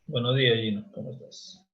Buenos días, Gino. ¿Cómo estás?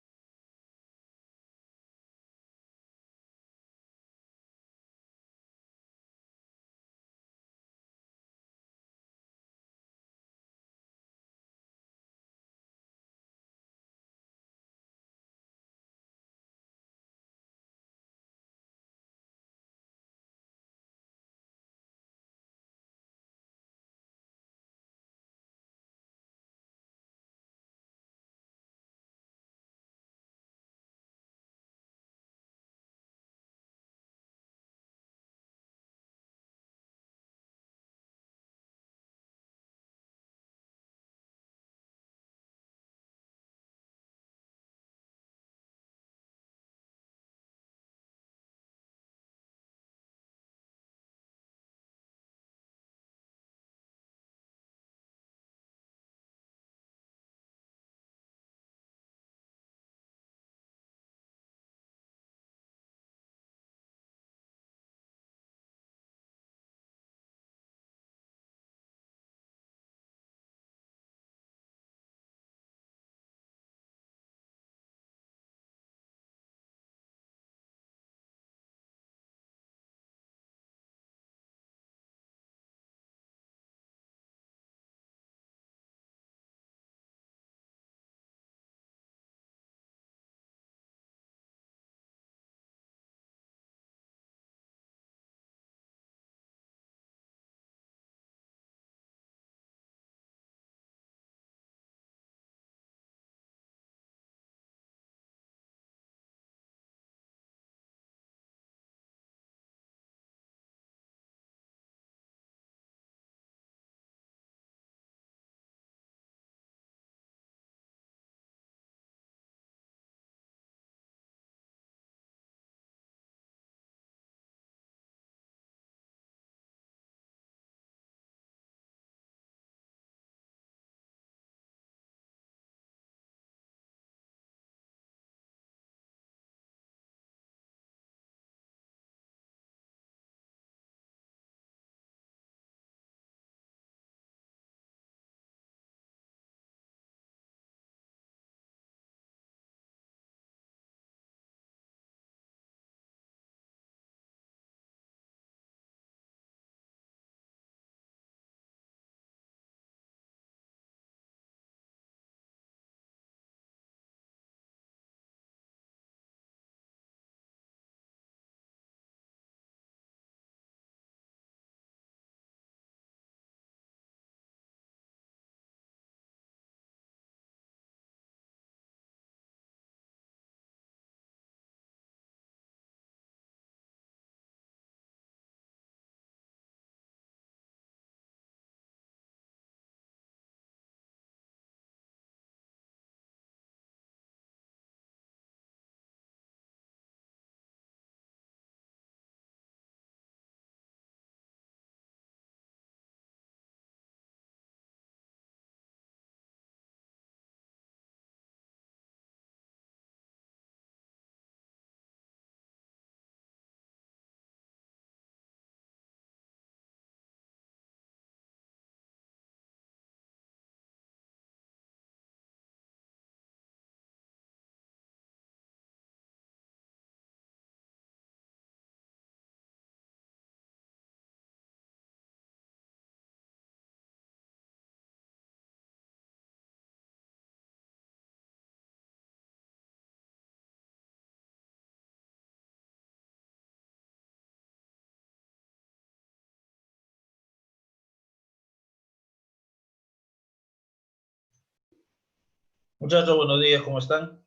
Muchachos, buenos días, ¿cómo están?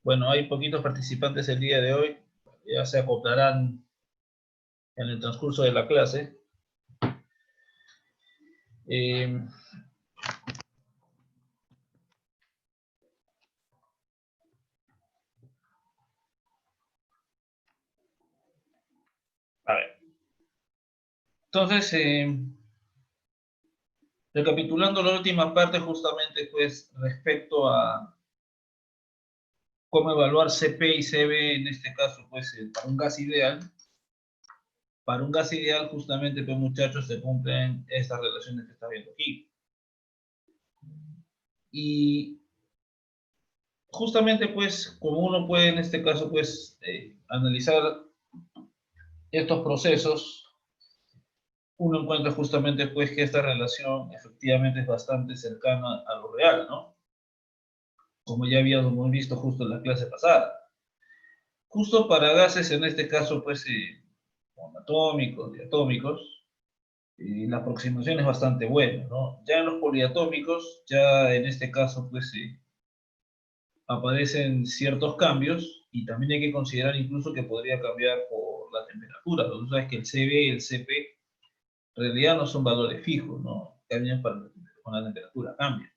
Bueno, hay poquitos participantes el día de hoy. Ya se acoplarán en el transcurso de la clase. Eh, a ver. Entonces, recapitulando la última parte, justamente, pues, respecto a cómo evaluar CP y CB, en este caso, pues, para un gas ideal. Para un gas ideal, justamente, pues, muchachos, se cumplen estas relaciones que está viendo aquí. Y justamente, pues, como uno puede en este caso, pues, analizar estos procesos, uno encuentra justamente, pues, que esta relación efectivamente es bastante cercana a lo real, ¿no? Como ya habíamos visto justo en la clase pasada. Justo para gases, en este caso, pues, monoatómicos, diatómicos, la aproximación es bastante buena, ¿no? Ya en los poliatómicos, ya en este caso, pues, aparecen ciertos cambios y también hay que considerar incluso que podría cambiar por la temperatura. Tú sabes que el Cb y el Cp en realidad no son valores fijos, ¿no? Cambian con la temperatura, cambian.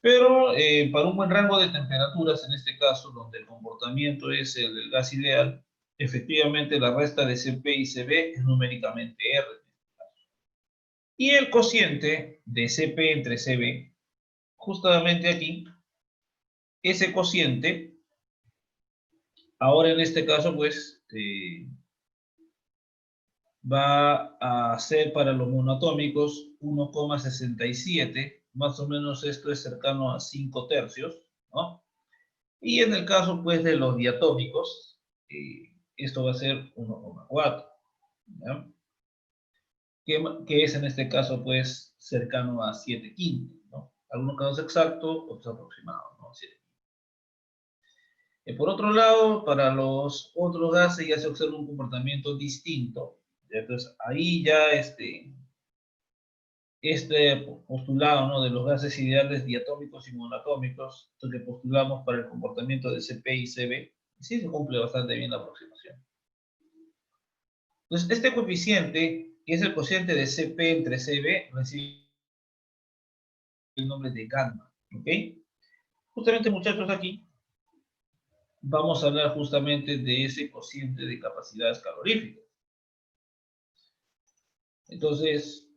Pero para un buen rango de temperaturas, en este caso, donde el comportamiento es el del gas ideal, efectivamente la resta de Cp y Cv es numéricamente R. Y el cociente de Cp entre Cv, justamente aquí, ese cociente, ahora en este caso, pues, va a ser para los monoatómicos 1,67, más o menos esto es cercano a 5 tercios, ¿no? Y en el caso, pues, de los diatómicos, esto va a ser 1,4, ¿ya? Que es en este caso, pues, cercano a 7 quintos, ¿no? Algunos casos exactos, otros aproximados, ¿no? 7. Por otro lado, para los otros gases ya se observa un comportamiento distinto. Entonces, ahí ya este postulado, ¿no?, de los gases ideales diatómicos y monoatómicos, esto que postulamos para el comportamiento de Cp y Cv, sí se cumple bastante bien la aproximación. Entonces, este coeficiente, que es el cociente de Cp entre Cv, recibe el nombre de gamma, ¿ok? Justamente, muchachos, aquí vamos a hablar justamente de ese cociente de capacidades caloríficas. Entonces,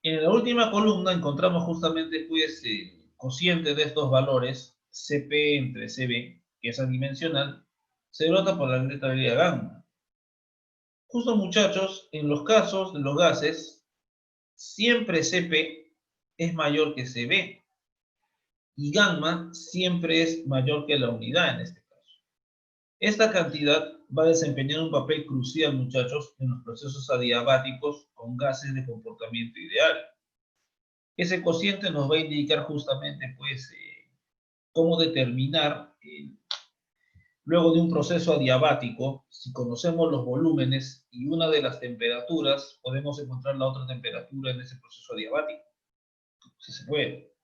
en la última columna encontramos justamente, pues, el cociente de estos valores, Cp entre Cv, que es adimensional, se denota por la letra griega gamma. Justo, muchachos, en los casos de los gases, siempre Cp es mayor que Cv y gamma siempre es mayor que la unidad en este caso. Esta cantidad va a desempeñar un papel crucial, muchachos, en los procesos adiabáticos con gases de comportamiento ideal. Ese cociente nos va a indicar justamente, pues, cómo determinar, luego de un proceso adiabático, si conocemos los volúmenes y una de las temperaturas, podemos encontrar la otra temperatura en ese proceso adiabático, si se puede.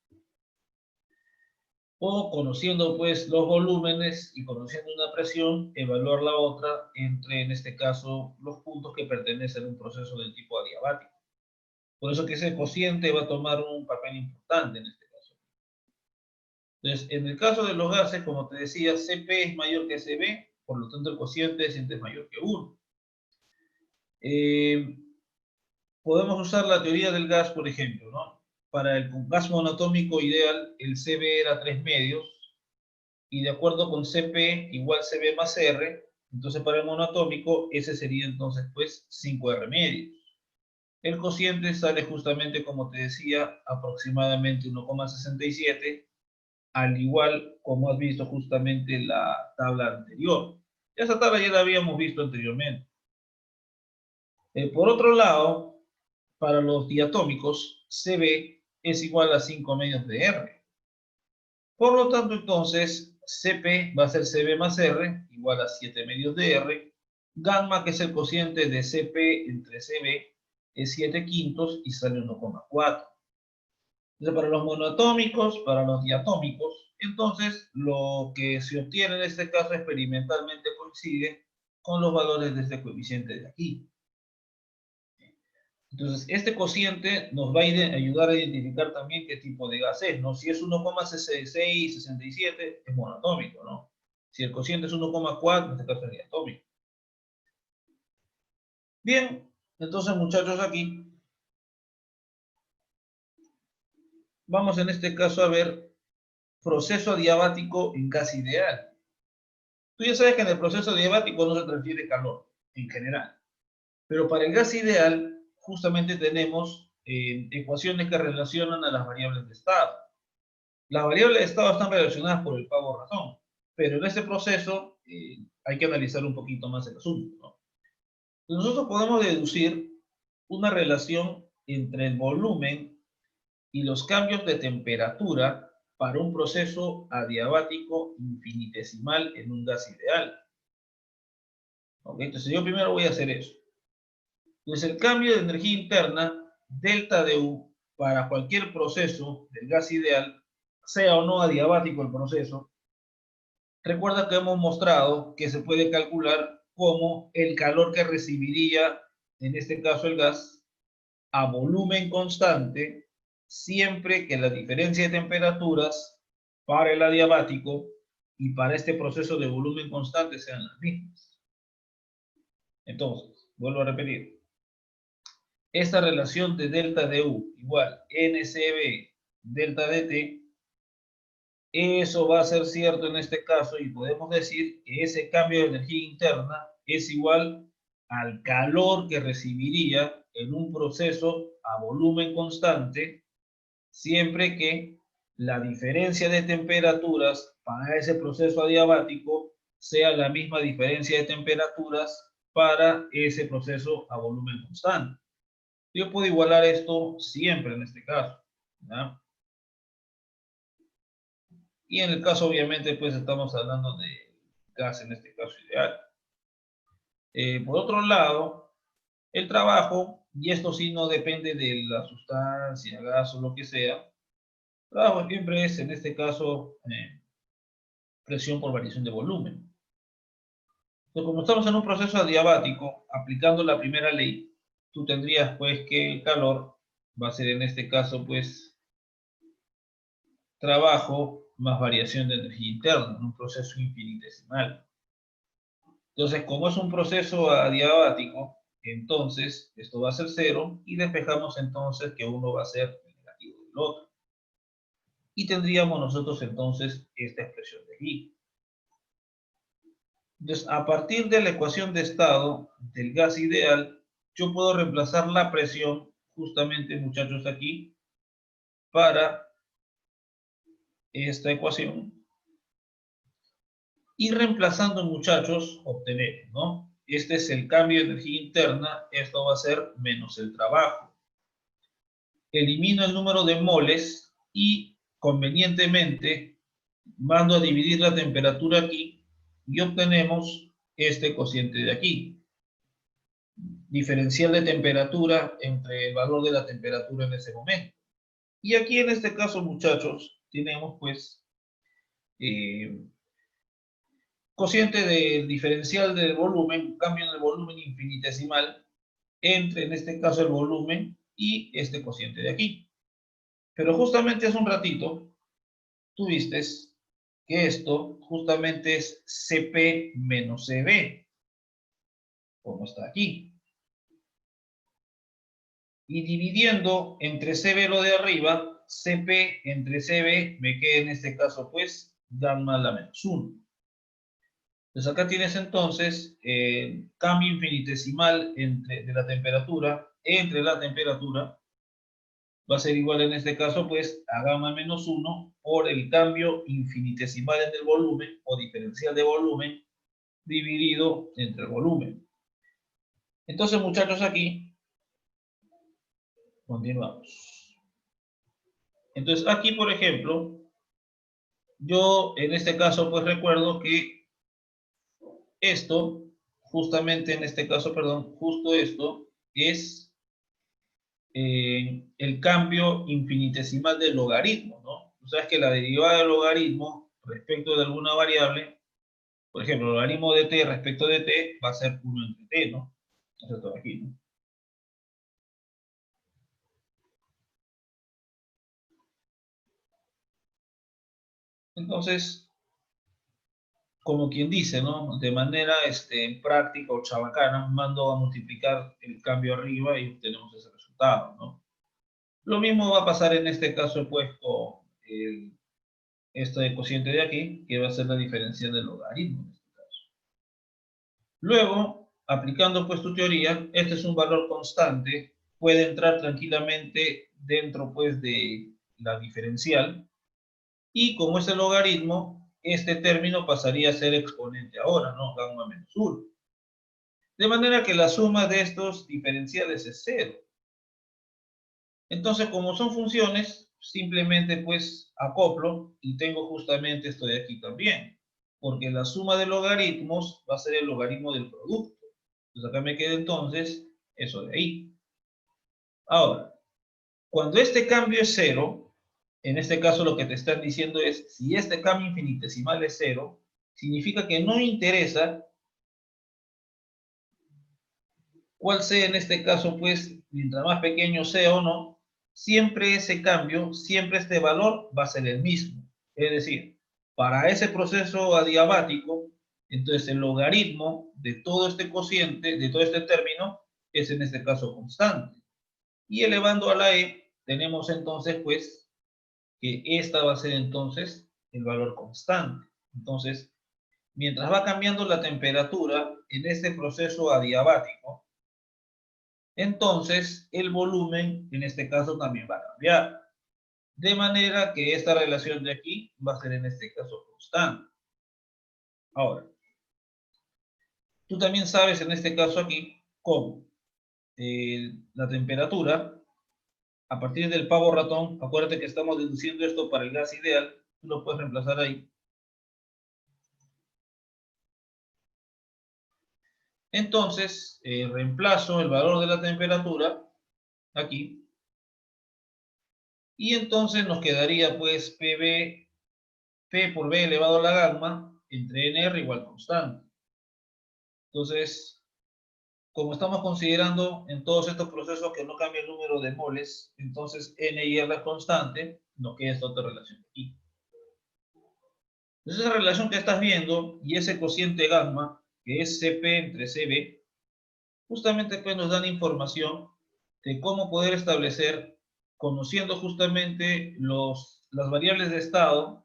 O conociendo, pues, los volúmenes y conociendo una presión, evaluar la otra entre, en este caso, los puntos que pertenecen a un proceso del tipo adiabático. Por eso que ese cociente va a tomar un papel importante en este caso. Entonces, en el caso de los gases, como te decía, Cp es mayor que Cv, por lo tanto el cociente siempre es mayor que 1. Podemos usar la teoría del gas, por ejemplo, ¿no? Para el gas monoatómico ideal, el Cv era 3 medios, y de acuerdo con Cp igual Cv más R, entonces para el monoatómico ese sería entonces, pues, 5R medios. El cociente sale justamente, como te decía, aproximadamente 1,67, al igual como has visto justamente en la tabla anterior. Esa tabla ya la habíamos visto anteriormente. Por otro lado, para los diatómicos, Cb es igual a 5 medios de R. Por lo tanto, entonces, Cp va a ser Cb más R, igual a 7 medios de R. Gamma, que es el cociente de Cp entre Cb, es 7 quintos y sale 1,4. Entonces, para los monoatómicos, para los diatómicos, entonces lo que se obtiene en este caso experimentalmente coincide con los valores de este coeficiente de aquí. Entonces, este cociente nos va a ayudar a identificar también qué tipo de gas es, ¿no? Si es 1,66, 67, es monoatómico, ¿no? Si el cociente es 1,4, en este caso es diatómico. Bien, entonces, muchachos, aquí vamos en este caso a ver proceso adiabático en gas ideal. Tú ya sabes que en el proceso adiabático no se transfiere calor, en general. Pero para el gas ideal, justamente tenemos ecuaciones que relacionan a las variables de estado. Las variables de estado están relacionadas por el pago razón, pero en este proceso hay que analizar un poquito más el asunto, ¿no? Nosotros podemos deducir una relación entre el volumen y los cambios de temperatura para un proceso adiabático infinitesimal en un gas ideal. ¿Ok? Entonces yo primero voy a hacer eso. Entonces el cambio de energía interna, delta de U, para cualquier proceso del gas ideal, sea o no adiabático el proceso, recuerda que hemos mostrado que se puede calcular como el calor que recibiría, en este caso el gas, a volumen constante, siempre que la diferencia de temperaturas para el adiabático y para este proceso de volumen constante sean las mismas. Entonces, vuelvo a repetir. Esta relación de delta de U igual NCB delta dt, eso va a ser cierto en este caso y podemos decir que ese cambio de energía interna es igual al calor que recibiría en un proceso a volumen constante, siempre que la diferencia de temperaturas para ese proceso adiabático sea la misma diferencia de temperaturas para ese proceso a volumen constante. Yo puedo igualar esto siempre en este caso, ¿ya? Y en el caso, obviamente, pues estamos hablando de gas, en este caso ideal. Por otro lado, el trabajo, y esto sí no depende de la sustancia, gas o lo que sea, el trabajo siempre es, en este caso, presión por variación de volumen. Entonces, como estamos en un proceso adiabático, aplicando la primera ley, tú tendrías pues que el calor va a ser en este caso pues trabajo más variación de energía interna, en un proceso infinitesimal. Entonces, como es un proceso adiabático, entonces esto va a ser cero y despejamos entonces que uno va a ser el negativo del otro. Y tendríamos nosotros entonces esta expresión de aquí. Entonces, a partir de la ecuación de estado del gas ideal, yo puedo reemplazar la presión, justamente muchachos aquí, para esta ecuación. Y reemplazando muchachos, obtenemos, ¿no? Este es el cambio de energía interna, esto va a ser menos el trabajo. Elimino el número de moles y convenientemente mando a dividir la temperatura aquí y obtenemos este cociente de aquí. Diferencial de temperatura entre el valor de la temperatura en ese momento. Y aquí en este caso, muchachos, tenemos pues cociente del diferencial del volumen, cambio en el volumen infinitesimal entre en este caso el volumen y este cociente de aquí. Pero justamente hace un ratito tú viste que esto justamente es CP menos CB, como está aquí. Y dividiendo entre CB lo de arriba, CP entre CB me queda en este caso pues gamma a la menos 1. Entonces acá tienes entonces cambio infinitesimal de la temperatura, entre la temperatura, va a ser igual en este caso pues a gamma menos 1 por el cambio infinitesimal en el volumen o diferencial de volumen dividido entre el volumen. Entonces, muchachos, aquí continuamos. Entonces, aquí, por ejemplo, yo en este caso pues recuerdo que esto, justamente en este caso, perdón, justo esto es el cambio infinitesimal del logaritmo, ¿no? Tú sabes que la derivada del logaritmo respecto de alguna variable, por ejemplo, el logaritmo de t respecto de t va a ser 1 entre t, ¿no? Eso está aquí, ¿no? Entonces, como quien dice, ¿no? De manera práctica o chabacana, mando a multiplicar el cambio arriba y obtenemos ese resultado, ¿no? Lo mismo va a pasar en este caso, pues, con este cociente de aquí, que va a ser la diferencia del logaritmo en este caso. Luego, aplicando pues tu teoría, este es un valor constante, puede entrar tranquilamente dentro pues de la diferencial, Y como es el logaritmo, este término pasaría a ser exponente ahora, ¿no? Gamma menos 1. De manera que la suma de estos diferenciales es 0. Entonces, como son funciones, simplemente pues acoplo y tengo justamente esto de aquí también. Porque la suma de logaritmos va a ser el logaritmo del producto. Entonces acá me queda entonces eso de ahí. Ahora, cuando este cambio es 0, en este caso lo que te están diciendo es, si este cambio infinitesimal es 0, significa que no interesa cuál sea en este caso, pues, mientras más pequeño sea o no, siempre ese cambio, siempre este valor va a ser el mismo. Es decir, para ese proceso adiabático, entonces el logaritmo de todo este cociente, de todo este término, es en este caso constante. Y elevando a la e, tenemos entonces, pues, que esta va a ser entonces el valor constante. Entonces, mientras va cambiando la temperatura en este proceso adiabático, entonces el volumen en este caso también va a cambiar. De manera que esta relación de aquí va a ser en este caso constante. Ahora, tú también sabes en este caso aquí cómo la temperatura, a partir del pavo ratón, acuérdate que estamos deduciendo esto para el gas ideal, tú lo puedes reemplazar ahí. Entonces, reemplazo el valor de la temperatura aquí. Y entonces nos quedaría pues PB, P por B elevado a la gamma entre NR igual constante. Entonces, como estamos considerando en todos estos procesos que no cambia el número de moles, entonces N y R es constante, nos queda esta otra relación aquí. Entonces, esa relación que estás viendo y ese cociente gamma, que es CP entre CB, justamente pues nos dan información de cómo poder establecer, conociendo justamente las variables de estado,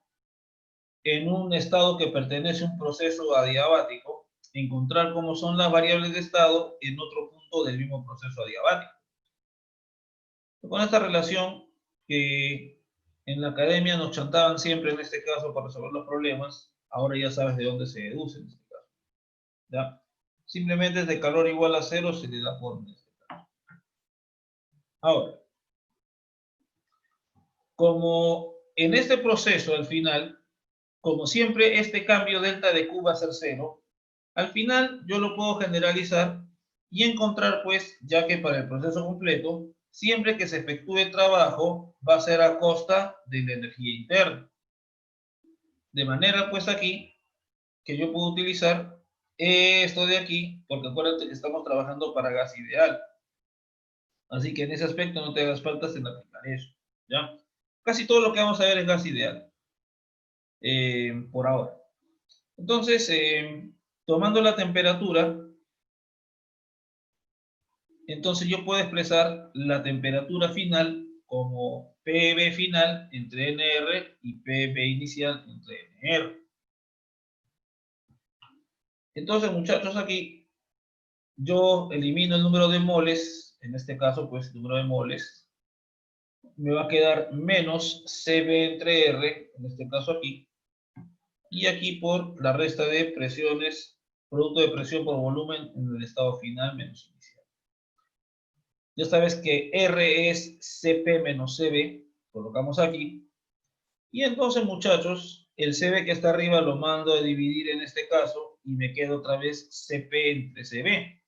en un estado que pertenece a un proceso adiabático, encontrar cómo son las variables de estado en otro punto del mismo proceso adiabático. Con esta relación que en la academia nos chantaban siempre en este caso para resolver los problemas, ahora ya sabes de dónde se deduce en este caso. ¿Ya? Simplemente es de calor igual a 0 se le da forma. Ahora, como en este proceso al final, como siempre este cambio delta de Q va a ser 0, al final yo lo puedo generalizar y encontrar pues, ya que para el proceso completo, siempre que se efectúe trabajo va a ser a costa de la energía interna. De manera pues aquí que yo puedo utilizar esto de aquí, porque acuérdate que estamos trabajando para gas ideal. Así que en ese aspecto no te hagas faltas en aplicar eso, ¿ya? Casi todo lo que vamos a ver es gas ideal, por ahora. Entonces, tomando la temperatura, entonces yo puedo expresar la temperatura final como PB final entre NR y PB inicial entre NR. Entonces, muchachos, aquí yo elimino el número de moles, en este caso, pues el número de moles, me va a quedar menos CB entre R, en este caso aquí, y aquí por la resta de presiones, producto de presión por volumen en el estado final menos inicial. Ya sabes que R es CP menos CB, colocamos aquí, y entonces, muchachos, el CB que está arriba lo mando a dividir en este caso, y me queda otra vez CP entre CB.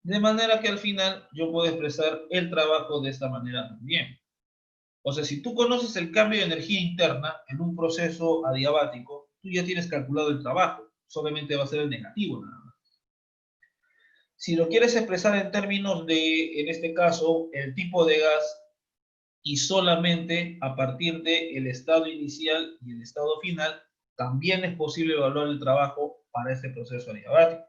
De manera que al final yo puedo expresar el trabajo de esta manera también. O sea, si tú conoces el cambio de energía interna en un proceso adiabático, tú ya tienes calculado el trabajo. Solamente va a ser el negativo nada más. Si lo quieres expresar en términos de, en este caso, el tipo de gas y solamente a partir del estado inicial y el estado final, también es posible evaluar el trabajo para este proceso adiabático.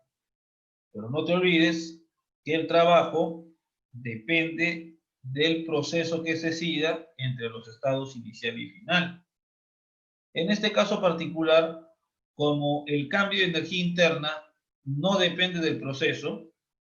Pero no te olvides que el trabajo depende del proceso que se siga entre los estados inicial y final. En este caso particular, como el cambio de energía interna no depende del proceso,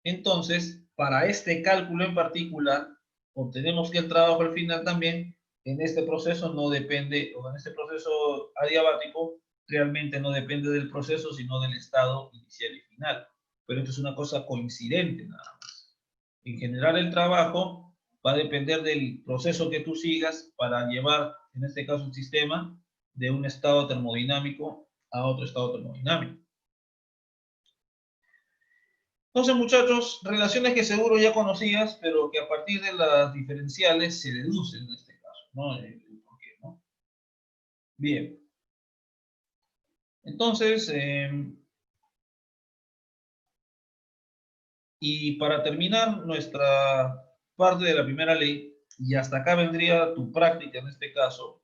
entonces, para este cálculo en particular, obtenemos que el trabajo al final también en este proceso no depende, o en este proceso adiabático, realmente no depende del proceso, sino del estado inicial y final. Pero esto es una cosa coincidente nada más. En general el trabajo va a depender del proceso que tú sigas para llevar, en este caso, un sistema de un estado termodinámico a otro estado termodinámico. Entonces, muchachos, relaciones que seguro ya conocías, pero que a partir de las diferenciales se deducen en este caso, ¿no? ¿Por qué, no? Bien. Entonces, y para terminar nuestra parte de la primera ley, y hasta acá vendría tu práctica en este caso,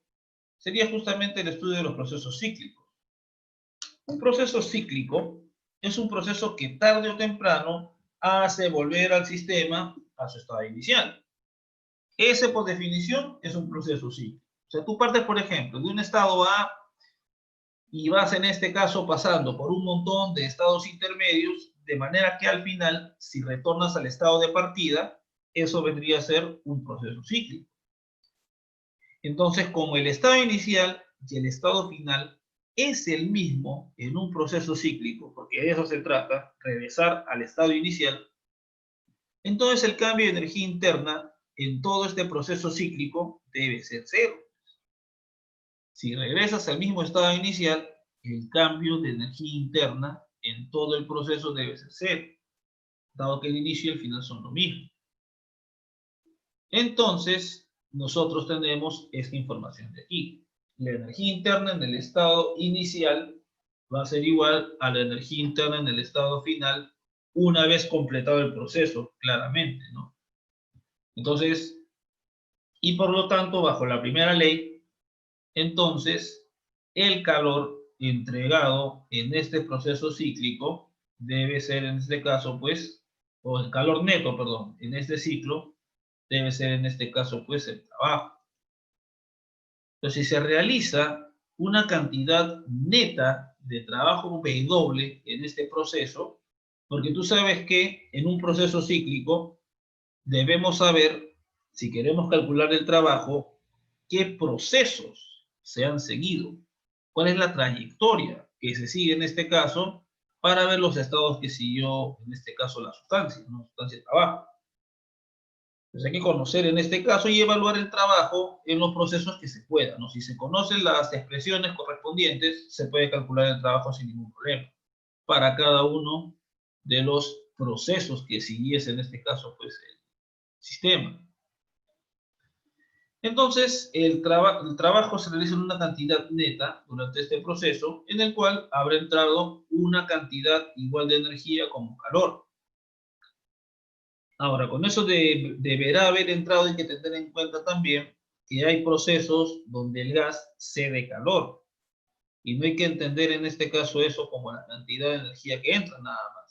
sería justamente el estudio de los procesos cíclicos. Un proceso cíclico es un proceso que tarde o temprano hace volver al sistema a su estado inicial. Ese, por definición, es un proceso cíclico. O sea, tú partes, por ejemplo, de un estado A y vas en este caso pasando por un montón de estados intermedios, de manera que al final, si retornas al estado de partida, eso vendría a ser un proceso cíclico. Entonces, como el estado inicial y el estado final es el mismo en un proceso cíclico, porque de eso se trata, regresar al estado inicial, entonces el cambio de energía interna en todo este proceso cíclico debe ser cero. Si regresas al mismo estado inicial, el cambio de energía interna en todo el proceso debe ser cero, dado que el inicio y el final son lo mismo. Entonces, nosotros tenemos esta información de aquí. La energía interna en el estado inicial va a ser igual a la energía interna en el estado final una vez completado el proceso, claramente, ¿no? Entonces, y por lo tanto, bajo la primera ley, entonces, el calor entregado en este proceso cíclico debe ser en este caso, pues, o el calor neto, perdón, en este ciclo, debe ser en este caso, pues, el trabajo. Entonces, si se realiza una cantidad neta de trabajo W en este proceso, porque tú sabes que en un proceso cíclico debemos saber, si queremos calcular el trabajo, qué procesos se han seguido, cuál es la trayectoria que se sigue en este caso para ver los estados que siguió, en este caso, la sustancia, ¿no? Sustancia de trabajo. Entonces hay que conocer en este caso y evaluar el trabajo en los procesos que se pueda, ¿no? Si se conocen las expresiones correspondientes, se puede calcular el trabajo sin ningún problema para cada uno de los procesos que siguiese en este caso, pues, el sistema. Entonces, el trabajo se realiza en una cantidad neta durante este proceso, en el cual habrá entrado una cantidad igual de energía como calor. Ahora, con eso deberá haber entrado, hay que tener en cuenta también que hay procesos donde el gas cede calor. Y no hay que entender en este caso eso como la cantidad de energía que entra, nada más.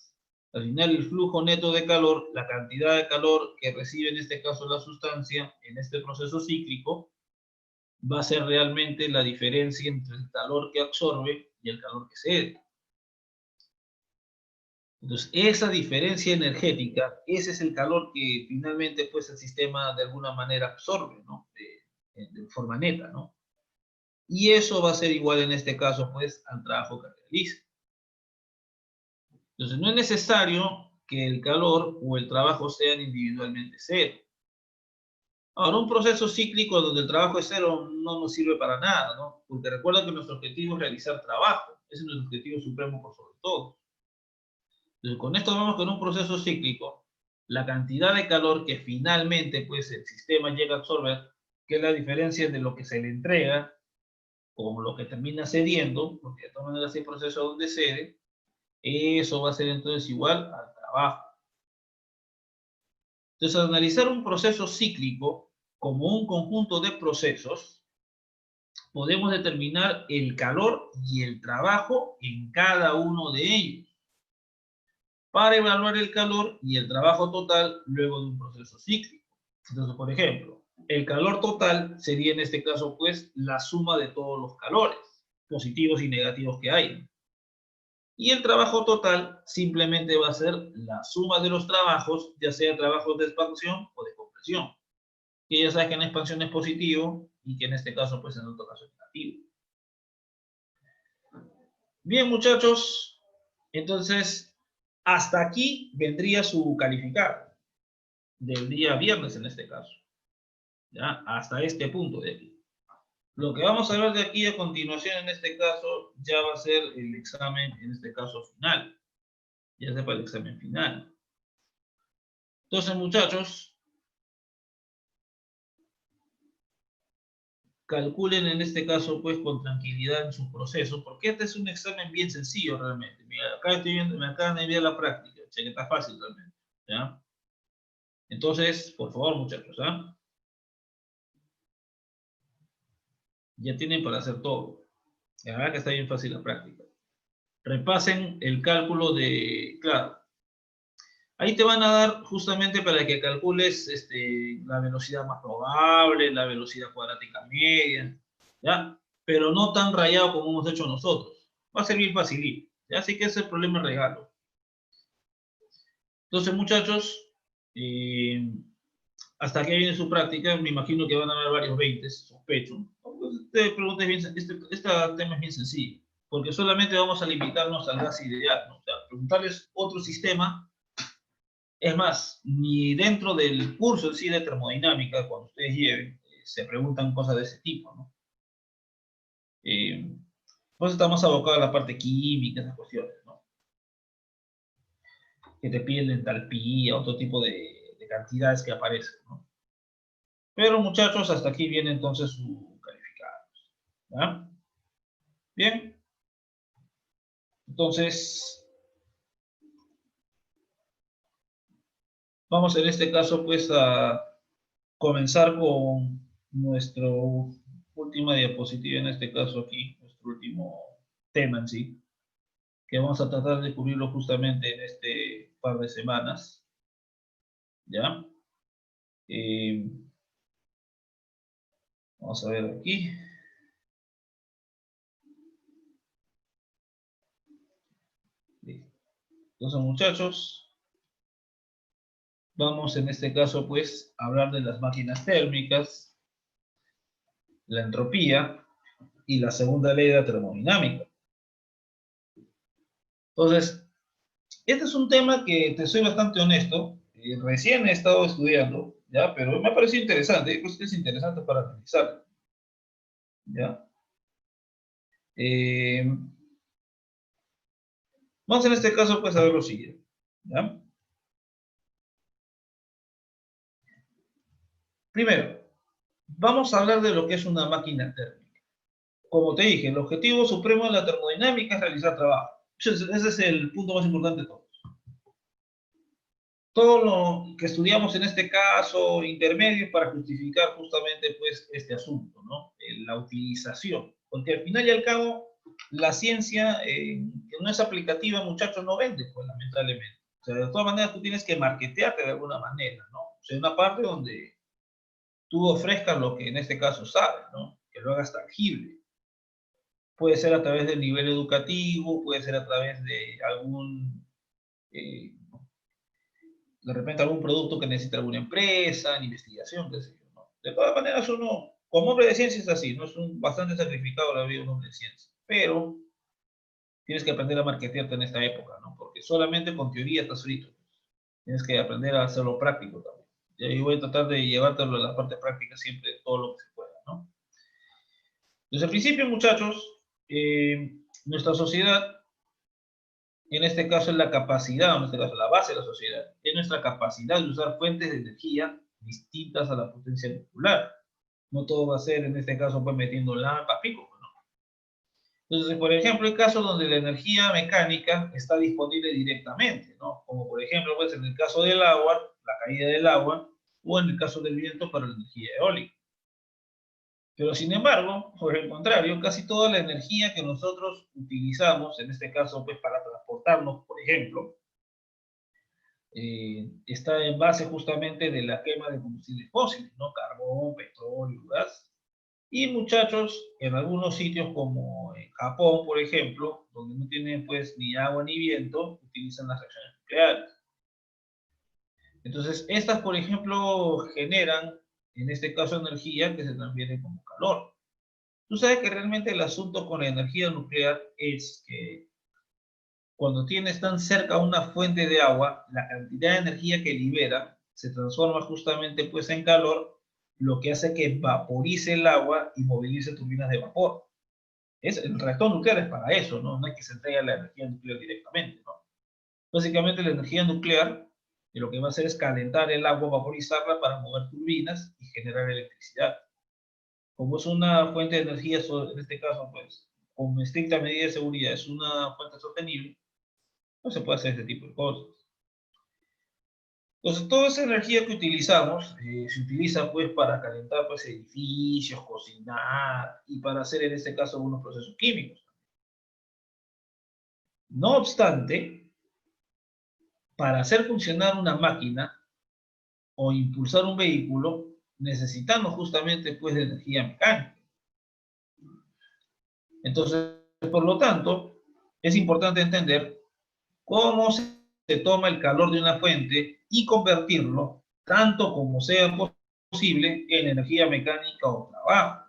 Al final, el flujo neto de calor, la cantidad de calor que recibe en este caso la sustancia en este proceso cíclico, va a ser realmente la diferencia entre el calor que absorbe y el calor que cede. Entonces, esa diferencia energética, ese es el calor que finalmente pues el sistema de alguna manera absorbe, ¿no? De forma neta, ¿no? Y eso va a ser igual en este caso pues al trabajo que realiza. Entonces, no es necesario que el calor o el trabajo sean individualmente cero. Ahora, un proceso cíclico donde el trabajo es cero no nos sirve para nada, ¿no? Porque recuerda que nuestro objetivo es realizar trabajo. Ese es nuestro objetivo supremo por sobre todo. Entonces, con esto vemos que en un proceso cíclico, la cantidad de calor que finalmente pues, el sistema llega a absorber, que es la diferencia de lo que se le entrega con lo que termina cediendo, porque de todas maneras hay proceso donde cede, eso va a ser entonces igual al trabajo. Entonces, al analizar un proceso cíclico como un conjunto de procesos, podemos determinar el calor y el trabajo en cada uno de ellos, para evaluar el calor y el trabajo total luego de un proceso cíclico. Entonces, por ejemplo, el calor total sería en este caso, pues, la suma de todos los calores, positivos y negativos que hay. Y el trabajo total simplemente va a ser la suma de los trabajos, ya sea trabajos de expansión o de compresión. Que ya sabes que en expansión es positivo y que en este caso, pues en otro caso es negativo. Bien, muchachos, entonces hasta aquí vendría su calificado del día viernes en este caso. ¿Ya? Hasta este punto de aquí. Lo que vamos a ver de aquí a continuación en este caso ya va a ser el examen, en este caso final. Ya sepa el examen final. Entonces, muchachos, calculen en este caso pues con tranquilidad en su proceso, porque este es un examen bien sencillo realmente. Mira, acá estoy viendo, me acaban de enviar la práctica, che, que está fácil realmente. ¿Ya? Entonces, por favor, muchachos, ¿ah? Ya tienen para hacer todo. La verdad que está bien fácil la práctica. Repasen el cálculo de, claro, ahí te van a dar justamente para que calcules la velocidad más probable, la velocidad cuadrática media, ¿ya? Pero no tan rayado como hemos hecho nosotros. Va a ser bien facilito, ¿ya? Así que ese es el problema regalo. Entonces, muchachos, hasta que viene su práctica, me imagino que van a haber varios 20, sospecho. Este tema es bien sencillo, porque solamente vamos a limitarnos al gas ideal, ¿no? O sea, preguntarles otro sistema. Es más, ni dentro del curso en sí de termodinámica, cuando ustedes lleven, se preguntan cosas de ese tipo, ¿no? Pues estamos abocados a la parte química, esas cuestiones, ¿no? Que te piden la entalpía, otro tipo de cantidades que aparecen, ¿no? Pero muchachos, hasta aquí viene entonces su calificado. ¿Ya? Bien. Entonces, vamos en este caso pues a comenzar con nuestra última diapositiva, en este caso aquí, nuestro último tema en sí, que vamos a tratar de cubrirlo justamente en este par de semanas. ¿Ya? Vamos a ver aquí. Entonces, muchachos, vamos en este caso pues a hablar de las máquinas térmicas, la entropía y la segunda ley de la termodinámica. Entonces, este es un tema que, te soy bastante honesto, recién he estado estudiando, ¿ya? Pero me ha parecido interesante, pues es interesante para analizar, ¿ya? Eh, Vamos en este caso pues a ver lo siguiente, ¿ya? Primero, vamos a hablar de lo que es una máquina térmica. Como te dije, el objetivo supremo de la termodinámica es realizar trabajo. Ese es el punto más importante de todo. Todo lo que estudiamos en este caso, intermedio, para justificar justamente pues este asunto, ¿no? La utilización. Porque al final y al cabo, la ciencia que no es aplicativa, muchachos, no vende, pues lamentablemente. O sea, de todas maneras tú tienes que marketearte de alguna manera, ¿no? O sea, una parte donde tú ofrezcas lo que en este caso sabes, ¿no? Que lo hagas tangible. Puede ser a través del nivel educativo, puede ser a través de algún, de repente algún producto que necesita alguna empresa, en investigación, qué sé yo, ¿no? De todas maneras, uno, como hombre de ciencia es así, ¿no? Es bastante sacrificado la vida de un hombre de ciencia, pero tienes que aprender a marketearte en esta época, ¿no? Porque solamente con teoría estás frito. Tienes que aprender a hacerlo práctico también. Y ahí voy a tratar de llevártelo a la parte práctica siempre, todo lo que se pueda, ¿no? Desde el principio, muchachos, nuestra sociedad, en este caso es la capacidad, en este caso la base de la sociedad, es nuestra capacidad de usar fuentes de energía distintas a la potencia nuclear. No todo va a ser, en este caso, pues metiendo lámparas, pico, ¿no? Entonces, por ejemplo, hay casos donde la energía mecánica está disponible directamente, ¿no? Como por ejemplo, pues en el caso del agua, la caída del agua, o en el caso del viento para la energía eólica. Pero sin embargo, por el contrario, casi toda la energía que nosotros utilizamos, en este caso pues para transportarnos, por ejemplo, está en base justamente de la quema de combustibles fósiles, ¿no? Carbón, petróleo, gas. Y muchachos, en algunos sitios como en Japón, por ejemplo, donde no tienen pues ni agua ni viento, utilizan las reacciones nucleares. Entonces, estas, por ejemplo, generan en este caso energía que se transfiere como calor. Tú sabes que realmente el asunto con la energía nuclear es que cuando tienes tan cerca una fuente de agua, la cantidad de energía que libera se transforma justamente pues en calor, lo que hace que vaporice el agua y movilice turbinas de vapor. El reactor nuclear es para eso, ¿no? No hay que se entregue la energía nuclear directamente, ¿no? Básicamente la energía nuclear lo que va a hacer es calentar el agua, vaporizarla para mover turbinas y generar electricidad. Como es una fuente de energía, en este caso, pues, con estricta medida de seguridad, es una fuente sostenible, no se puede hacer este tipo de cosas. Entonces, toda esa energía que utilizamos se utiliza pues para calentar pues edificios, cocinar y para hacer en este caso algunos procesos químicos. No obstante, para hacer funcionar una máquina o impulsar un vehículo, necesitamos justamente pues de energía mecánica. Entonces, por lo tanto, es importante entender cómo se toma el calor de una fuente y convertirlo, tanto como sea posible, en energía mecánica o trabajo.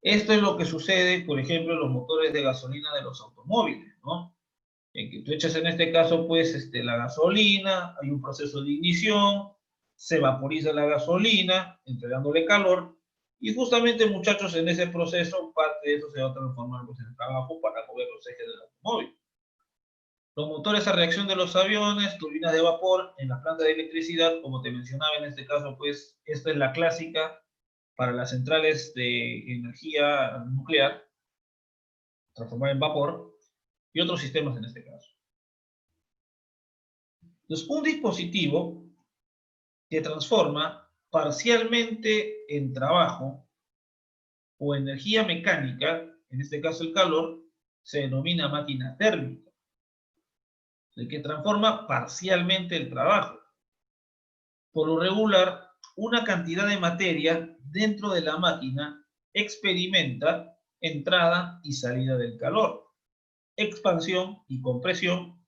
Esto es lo que sucede, por ejemplo, en los motores de gasolina de los automóviles, ¿no? En que tú echas en este caso, pues, la gasolina, hay un proceso de ignición, se vaporiza la gasolina, entregándole calor, y justamente, muchachos, en ese proceso, parte de eso se va a transformar pues, en trabajo para mover los ejes del automóvil. Los motores a reacción de los aviones, turbinas de vapor, en las plantas de electricidad, como te mencionaba en este caso, pues, esta es la clásica para las centrales de energía nuclear, transformar en vapor, y otros sistemas en este caso. Entonces, un dispositivo que transforma parcialmente en trabajo o energía mecánica, en este caso el calor, se denomina máquina térmica, el que transforma parcialmente el trabajo. Por lo regular, una cantidad de materia dentro de la máquina experimenta entrada y salida del calor, expansión y compresión,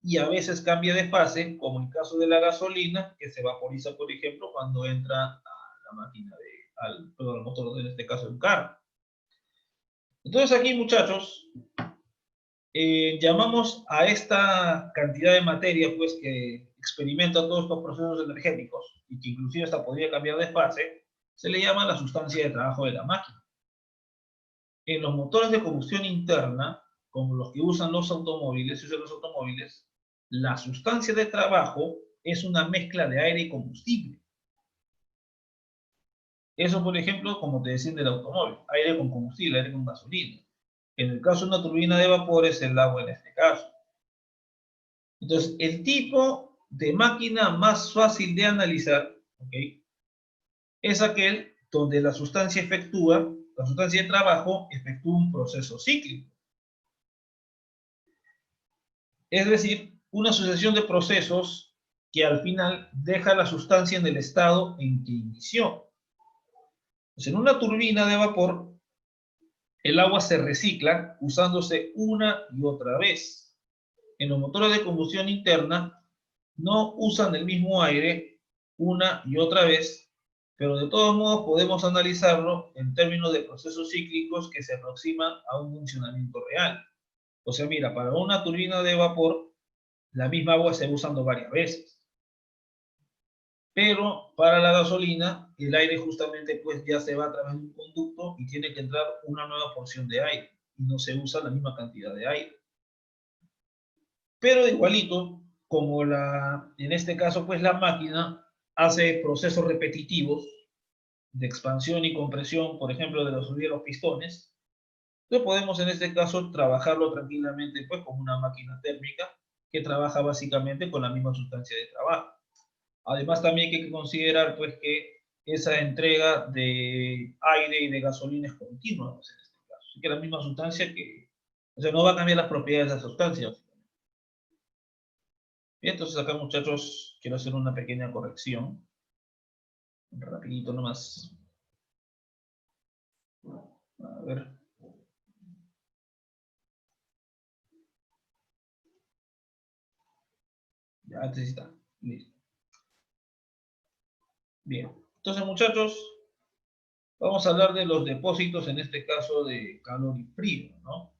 y a veces cambia de fase, como en el caso de la gasolina, que se vaporiza, por ejemplo, cuando entra a la máquina al motor, en este caso, de un carro. Entonces aquí, muchachos, llamamos a esta cantidad de materia, pues, que experimenta todos estos procesos energéticos y que inclusive hasta podría cambiar de fase, se le llama la sustancia de trabajo de la máquina. En los motores de combustión interna, como los que usan los automóviles, la sustancia de trabajo es una mezcla de aire y combustible. Eso, por ejemplo, como te decía del automóvil, aire con combustible, aire con gasolina. En el caso de una turbina de vapor es el agua en este caso. Entonces, el tipo de máquina más fácil de analizar, ¿okay?, es aquel donde la sustancia de trabajo efectúa un proceso cíclico. Es decir, una sucesión de procesos que al final deja la sustancia en el estado en que inició. Pues en una turbina de vapor, el agua se recicla usándose una y otra vez. En los motores de combustión interna, no usan el mismo aire una y otra vez, pero de todos modos podemos analizarlo en términos de procesos cíclicos que se aproximan a un funcionamiento real. O sea, mira, para una turbina de vapor, la misma agua se va usando varias veces. Pero para la gasolina, el aire justamente pues ya se va a través de un conducto y tiene que entrar una nueva porción de aire y no se usa la misma cantidad de aire. Pero igualito, como en este caso pues la máquina hace procesos repetitivos de expansión y compresión, por ejemplo, de los pistones, entonces podemos en este caso trabajarlo tranquilamente pues como una máquina térmica que trabaja básicamente con la misma sustancia de trabajo. Además, también hay que considerar pues, que esa entrega de aire y de gasolina es continua, pues, en este caso. Así que la misma sustancia o sea, no va a cambiar las propiedades de la sustancia. Bien, entonces acá, muchachos, quiero hacer una pequeña corrección. Rapidito nomás. A ver. Ya, antes está. Listo. Bien. Entonces, muchachos, vamos a hablar de los depósitos, en este caso de calor y frío, ¿no?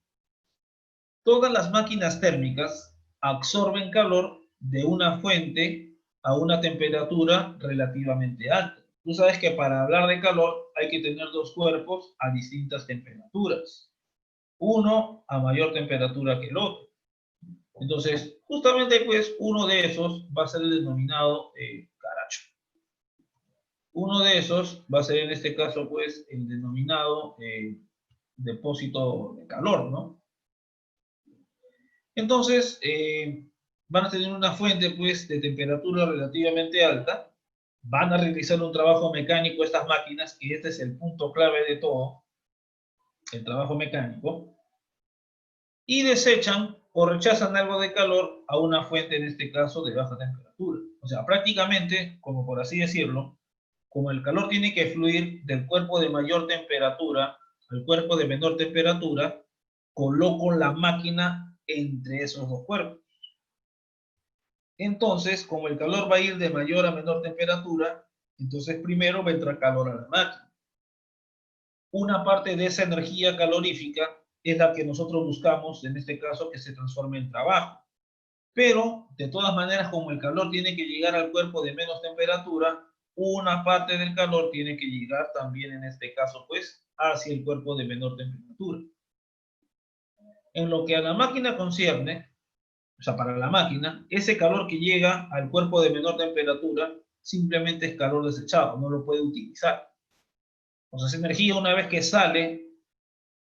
Todas las máquinas térmicas absorben calor de una fuente a una temperatura relativamente alta. Tú sabes que para hablar de calor hay que tener dos cuerpos a distintas temperaturas. Uno a mayor temperatura que el otro. Entonces, justamente pues uno de esos va a ser el denominado caracho. Uno de esos va a ser en este caso pues el denominado depósito de calor, ¿no? Entonces, van a tener una fuente pues de temperatura relativamente alta, van a realizar un trabajo mecánico estas máquinas, y este es el punto clave de todo, el trabajo mecánico, y desechan o rechazan algo de calor a una fuente, en este caso, de baja temperatura. O sea, prácticamente, como por así decirlo, como el calor tiene que fluir del cuerpo de mayor temperatura al cuerpo de menor temperatura, coloco la máquina entre esos dos cuerpos. Entonces, como el calor va a ir de mayor a menor temperatura, entonces primero va a entrar calor a la máquina. Una parte de esa energía calorífica es la que nosotros buscamos, en este caso, que se transforme en trabajo. Pero, de todas maneras, como el calor tiene que llegar al cuerpo de menos temperatura, una parte del calor tiene que llegar también, en este caso, pues, hacia el cuerpo de menor temperatura. En lo que a la máquina concierne, o sea, para la máquina, ese calor que llega al cuerpo de menor temperatura simplemente es calor desechado, no lo puede utilizar. Entonces, esa energía, una vez que sale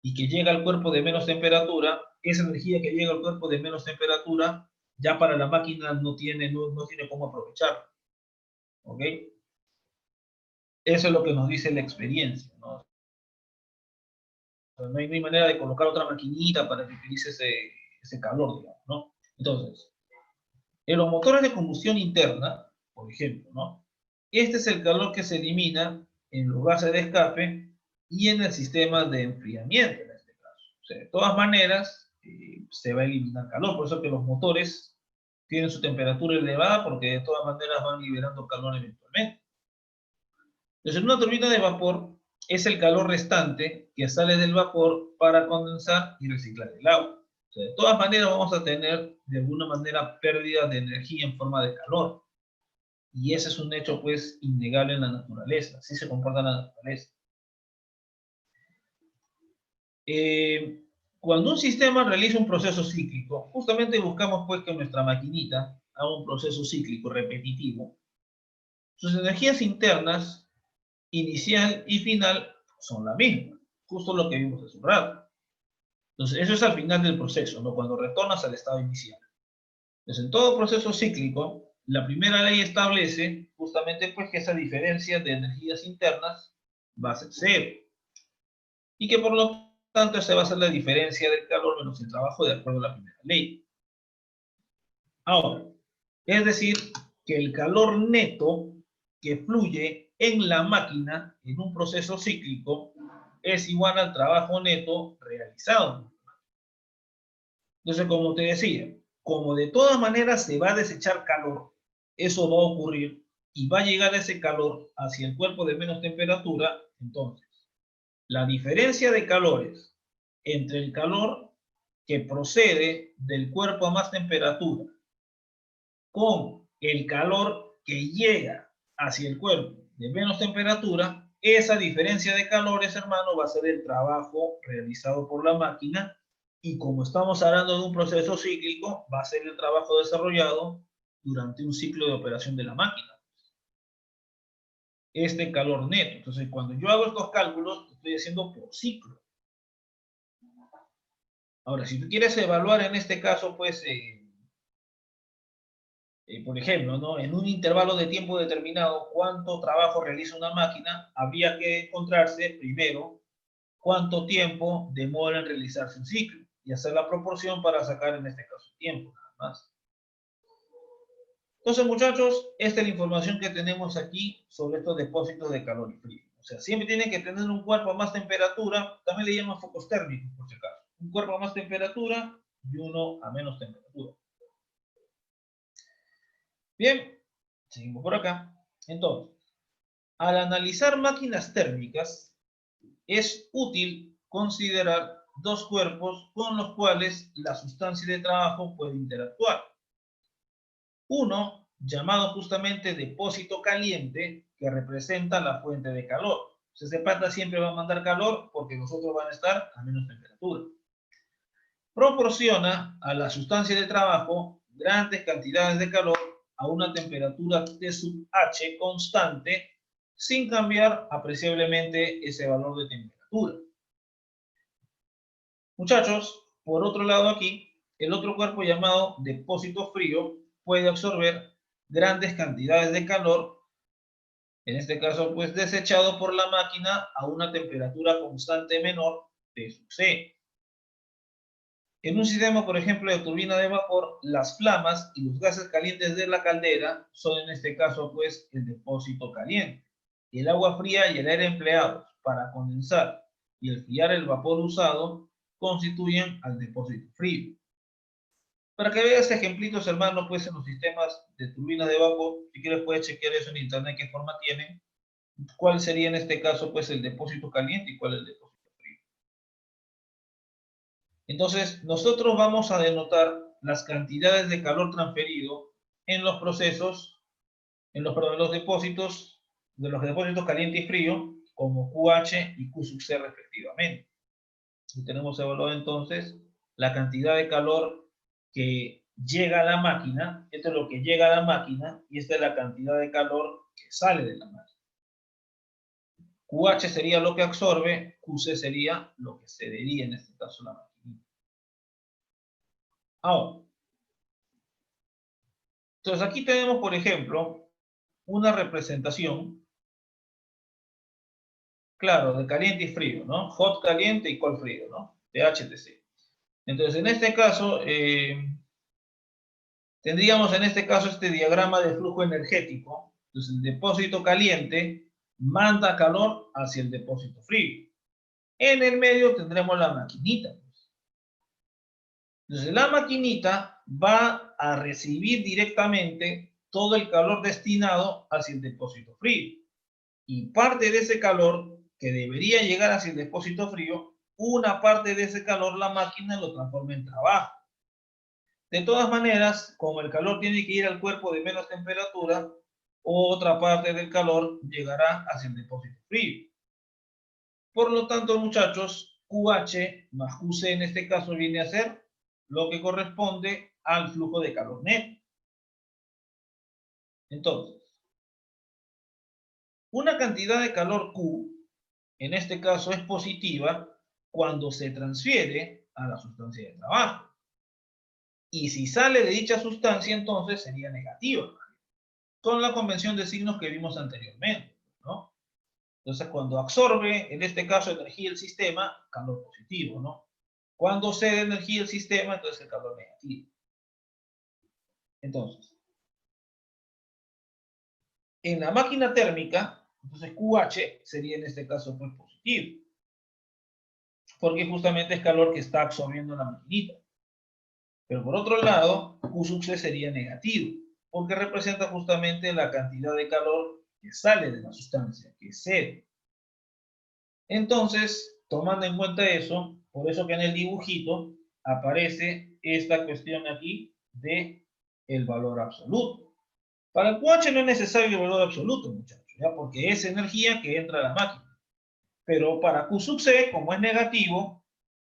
y que llega al cuerpo de menos temperatura, esa energía que llega al cuerpo de menos temperatura, ya para la máquina no tiene cómo aprovechar. ¿Ok? Eso es lo que nos dice la experiencia, ¿no? O sea, no hay manera de colocar otra maquinita para que utilice ese calor, digamos, ¿no? Entonces, en los motores de combustión interna, por ejemplo, ¿no? Este es el calor que se elimina en los gases de escape y en el sistema de enfriamiento, en este caso. O sea, de todas maneras, se va a eliminar calor. Por eso que los motores tienen su temperatura elevada, porque de todas maneras van liberando calor eventualmente. Entonces, una turbina de vapor es el calor restante que sale del vapor para condensar y reciclar el agua. O sea, de todas maneras vamos a tener de alguna manera pérdida de energía en forma de calor. Y ese es un hecho pues innegable en la naturaleza. Así se comporta la naturaleza. Cuando un sistema realiza un proceso cíclico, justamente buscamos pues que nuestra maquinita haga un proceso cíclico repetitivo. Sus energías internas, inicial y final, son la misma. Justo lo que vimos hace un rato. Entonces, eso es al final del proceso, ¿no? Cuando retornas al estado inicial. Entonces, en todo proceso cíclico, la primera ley establece justamente pues que esa diferencia de energías internas va a ser cero. Y que por lo tanto esa va a ser la diferencia del calor menos el trabajo de acuerdo a la primera ley. Ahora, es decir, que el calor neto que fluye en la máquina en un proceso cíclico es igual al trabajo neto realizado. Entonces, como te decía, como de todas maneras se va a desechar calor, eso va a ocurrir y va a llegar ese calor hacia el cuerpo de menos temperatura. Entonces, la diferencia de calores entre el calor que procede del cuerpo a más temperatura con el calor que llega hacia el cuerpo de menos temperatura, esa diferencia de calores, hermano, va a ser el trabajo realizado por la máquina, y como estamos hablando de un proceso cíclico, va a ser el trabajo desarrollado durante un ciclo de operación de la máquina. Este calor neto. Entonces, cuando yo hago estos cálculos, estoy haciendo por ciclo. Ahora, si tú quieres evaluar en este caso, pues, por ejemplo, ¿no? En un intervalo de tiempo determinado, cuánto trabajo realiza una máquina, habría que encontrarse primero cuánto tiempo demora en realizarse un ciclo y hacer la proporción para sacar en este caso tiempo, nada más. Entonces, muchachos, esta es la información que tenemos aquí sobre estos depósitos de calor y frío. O sea, siempre tienen que tener un cuerpo a más temperatura, también le llaman focos térmicos, por si acaso. Un cuerpo a más temperatura y uno a menos temperatura. Bien, seguimos por acá. Entonces, Al analizar máquinas térmicas, es útil considerar dos cuerpos con los cuales la sustancia de trabajo puede interactuar. Uno, llamado justamente depósito caliente, que representa la fuente de calor. Ese pata siempre va a mandar calor porque los otros van a estar a menos temperatura. Proporciona a la sustancia de trabajo grandes cantidades de calor a una temperatura T sub H constante sin cambiar apreciablemente ese valor de temperatura. Muchachos, por otro lado aquí, el otro cuerpo llamado depósito frío puede absorber grandes cantidades de calor, en este caso pues desechado por la máquina a una temperatura constante menor T sub C. En un sistema, por ejemplo, de turbina de vapor, las flamas y los gases calientes de la caldera son en este caso pues el depósito caliente. El agua fría y el aire empleados para condensar y enfriar el vapor usado constituyen al depósito frío. Para que veas ejemplitos, hermano, pues en los sistemas de turbinas de vapor, si quieres puedes chequear eso en internet, qué forma tienen, cuál sería en este caso pues el depósito caliente y cuál es el depósito frío. Entonces, nosotros vamos a denotar las cantidades de calor transferido en los procesos, los depósitos, de los depósitos caliente y frío, como QH y Q sub C respectivamente. Y tenemos evaluado entonces la cantidad de calor que llega a la máquina, esto es lo que llega a la máquina, y esta es la cantidad de calor que sale de la máquina. QH sería lo que absorbe, QC sería lo que cedería en este caso la máquina. Ahora, entonces aquí tenemos, por ejemplo, una representación, claro, de caliente y frío, ¿no? Hot caliente y cold frío, ¿no? De HTC. Entonces, en este caso, tendríamos en este caso este diagrama de flujo energético. Entonces, el depósito caliente manda calor hacia el depósito frío. En el medio tendremos la maquinita. Entonces, la maquinita va a recibir directamente todo el calor destinado hacia el depósito frío. Y parte de ese calor que debería llegar hacia el depósito frío, una parte de ese calor la máquina lo transforma en trabajo. De todas maneras, como el calor tiene que ir al cuerpo de menos temperatura, otra parte del calor llegará hacia el depósito frío. Por lo tanto, muchachos, QH más QC en este caso viene a ser lo que corresponde al flujo de calor neto. Entonces, una cantidad de calor Q, en este caso es positiva, cuando se transfiere a la sustancia de trabajo. Y si sale de dicha sustancia, entonces sería negativa, con la convención de signos que vimos anteriormente, ¿no? Entonces, cuando absorbe, en este caso, energía el sistema, calor positivo, ¿no? Cuando cede energía el sistema, entonces el calor negativo. Entonces, en la máquina térmica, entonces QH sería en este caso pues positivo, porque justamente es calor que está absorbiendo la maquinita. Pero por otro lado, Q sub C sería negativo, porque representa justamente la cantidad de calor que sale de la sustancia, que cede. Entonces, tomando en cuenta eso, por eso que en el dibujito aparece esta cuestión aquí de el valor absoluto. Para el QH no es necesario el valor absoluto, muchachos, ¿ya? Porque es energía que entra a la máquina. Pero para Q sub C, como es negativo,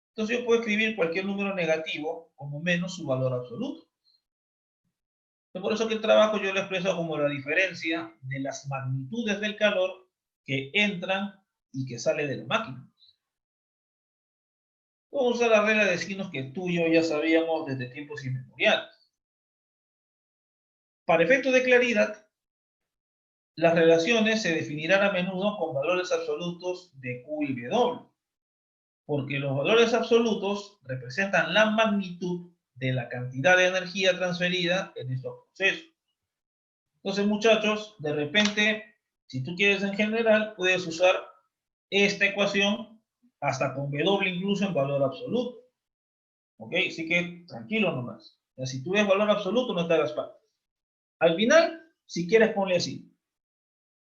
entonces yo puedo escribir cualquier número negativo como menos su valor absoluto. Por eso que el trabajo yo lo expreso como la diferencia de las magnitudes del calor que entran y que sale de la máquina. Vamos a usar la regla de signos que tú y yo ya sabíamos desde tiempos inmemoriales. Para efectos de claridad, las relaciones se definirán a menudo con valores absolutos de Q y W, porque los valores absolutos representan la magnitud de la cantidad de energía transferida en estos procesos. Entonces, muchachos, de repente, si tú quieres en general, puedes usar esta ecuación hasta con W incluso en valor absoluto. ¿Ok? Así que tranquilo nomás. Ya, si tú ves valor absoluto, no te hagas parte. Al final, si quieres, ponle así.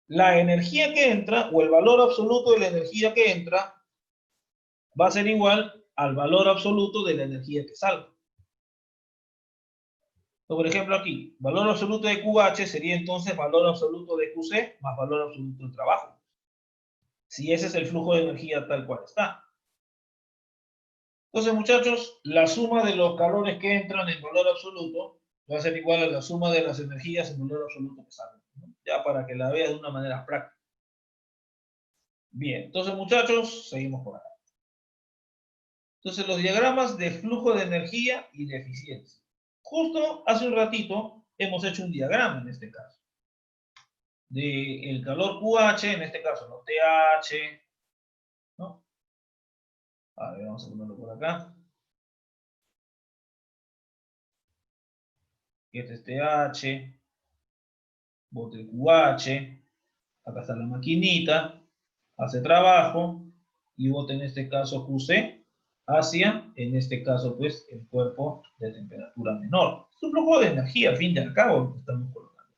la energía que entra, o el valor absoluto de la energía que entra, va a ser igual al valor absoluto de la energía que salga. Por ejemplo, aquí, valor absoluto de QH sería entonces valor absoluto de QC más valor absoluto de trabajo. Si ese es el flujo de energía tal cual está. Entonces, muchachos, la suma de los calores que entran en valor absoluto va a ser igual a la suma de las energías en valor absoluto que salen, ¿no? Ya para que la veas de una manera práctica. Bien, entonces, muchachos, seguimos por acá. Entonces, los diagramas de flujo de energía y de eficiencia. Justo hace un ratito hemos hecho un diagrama en este caso. Del calor QH, en este caso, ¿no? TH, ¿no? A ver, vamos a ponerlo por acá. Este es TH, bote el QH, acá está la maquinita, hace trabajo, y bote en este caso QC hacia, en este caso, pues, el cuerpo de temperatura menor. Es un flujo de energía, al fin y al cabo, lo que estamos colocando.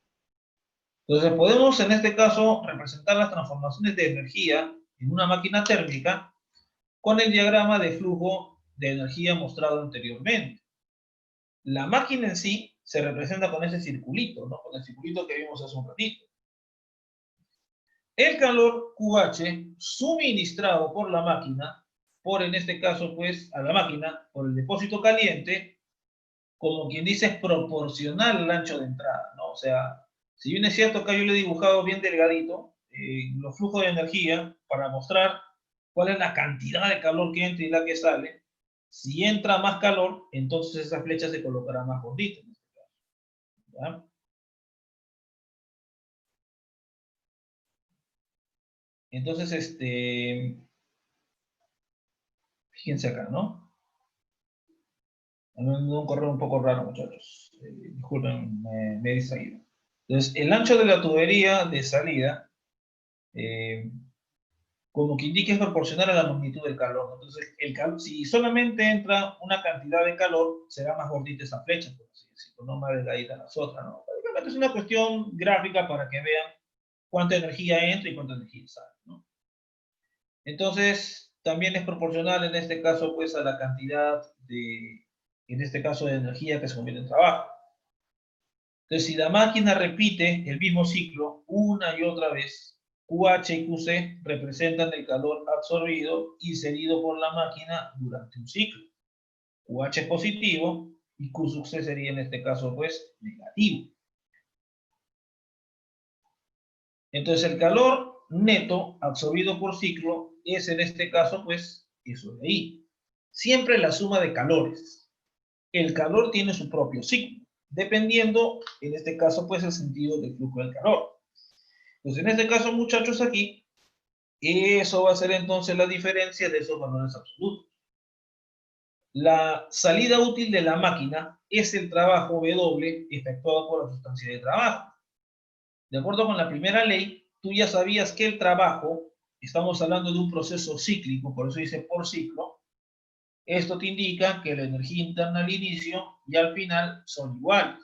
Entonces, podemos, en este caso, representar las transformaciones de energía en una máquina térmica con el diagrama de flujo de energía mostrado anteriormente. La máquina en sí se representa con ese circulito, ¿no? Con el circulito que vimos hace un ratito. El calor QH suministrado por la máquina, por en este caso, pues, a la máquina, por el depósito caliente, como quien dice, es proporcional al ancho de entrada, ¿no? O sea, si bien es cierto que yo le he dibujado bien delgadito los flujos de energía para mostrar cuál es la cantidad de calor que entra y la que sale, si entra más calor, entonces esa flecha se colocará más gordita. ¿Ya? Entonces, fíjense acá, ¿no? Un correo un poco raro, muchachos. Disculpen, me he distraído. Entonces, el ancho de la tubería de salida, como que indica, es proporcional a la magnitud del calor. Entonces, el calor, si solamente entra una cantidad de calor, será más gordita esa flecha, por así decirlo, no más delgadita las otras, ¿no? Básicamente es una cuestión gráfica para que vean cuánta energía entra y cuánta energía sale, ¿no? Entonces, también es proporcional en este caso, pues, a la cantidad de, en este caso, de energía que se convierte en trabajo. Entonces, si la máquina repite el mismo ciclo una y otra vez, QH y QC representan el calor absorbido y cedido por la máquina durante un ciclo. QH es positivo y Q sub C sería en este caso, pues, negativo. Entonces, el calor neto absorbido por ciclo es en este caso, pues, eso de ahí. Siempre la suma de calores. El calor tiene su propio ciclo, dependiendo, en este caso, pues, el sentido del flujo del calor. Entonces, en este caso, muchachos, aquí, eso va a ser entonces la diferencia de esos valores absolutos. La salida útil de la máquina es el trabajo W efectuado por la sustancia de trabajo. De acuerdo con la primera ley, tú ya sabías que el trabajo, estamos hablando de un proceso cíclico, por eso dice por ciclo. Esto te indica que la energía interna al inicio y al final son iguales.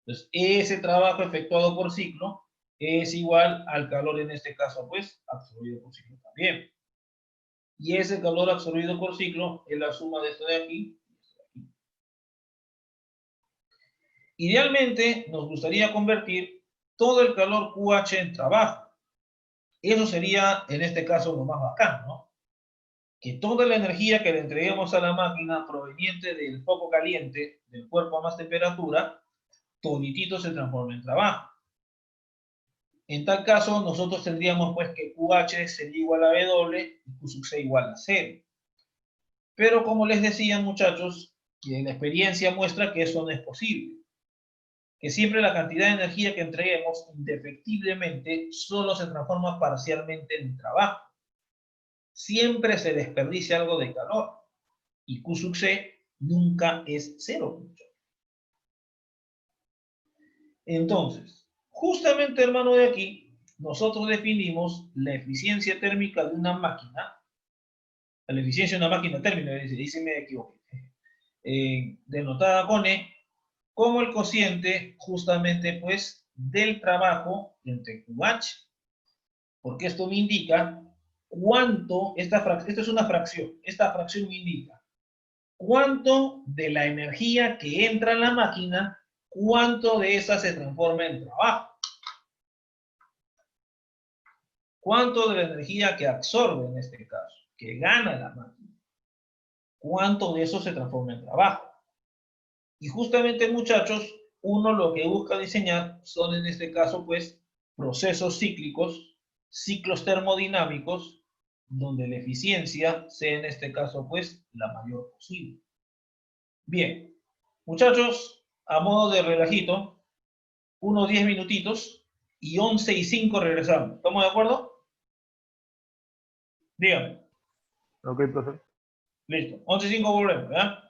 Entonces, ese trabajo efectuado por ciclo es igual al calor, en este caso, pues, absorbido por ciclo también. Y ese calor absorbido por ciclo es la suma de esto de aquí y esto de aquí. Idealmente, nos gustaría convertir todo el calor QH en trabajo. Eso sería, en este caso, lo más bacán, ¿no? Que toda la energía que le entreguemos a la máquina proveniente del foco caliente, del cuerpo a más temperatura, toditito se transforme en trabajo. En tal caso, nosotros tendríamos pues que QH sería igual a W y Q sub C igual a 0. Pero como les decía, muchachos, que la experiencia muestra que eso no es posible. Que siempre la cantidad de energía que entreguemos indefectiblemente solo se transforma parcialmente en trabajo. Siempre se desperdicia algo de calor. Y Q sub C nunca es 0. Entonces, justamente, hermano, de aquí, nosotros definimos la eficiencia térmica de una máquina. La eficiencia de una máquina térmica, dice me equivoqué. Denotada con E, como el cociente justamente, pues, del trabajo entre QH. porque esto me indica cuánto, esto es una fracción, esta fracción me indica cuánto de la energía que entra en la máquina, cuánto de esa se transforma en trabajo. Cuánto de la energía que absorbe en este caso, que gana la máquina, cuánto de eso se transforma en trabajo. Y justamente, muchachos, uno lo que busca diseñar son en este caso, pues, procesos cíclicos, ciclos termodinámicos, donde la eficiencia sea en este caso, pues, la mayor posible. Bien, muchachos, a modo de relajito, unos 10 minutitos y 11:05 regresamos. ¿Estamos de acuerdo? Dígame. Ok, profe. Listo. 11:05 volvemos, ¿ya?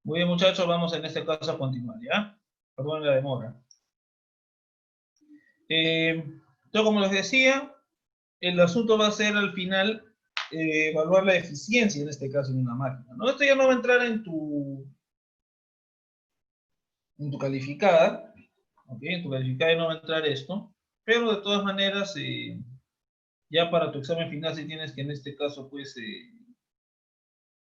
Muy bien, muchachos, vamos en este caso a continuar, ¿ya? Perdón la demora. Entonces, como les decía, el asunto va a ser al final evaluar la eficiencia, en este caso, en una máquina, ¿no? Esto ya no va a entrar en tu calificada, ¿ok? En tu calificada ya no va a entrar esto, pero de todas maneras, ya para tu examen final sí tienes que en este caso, pues,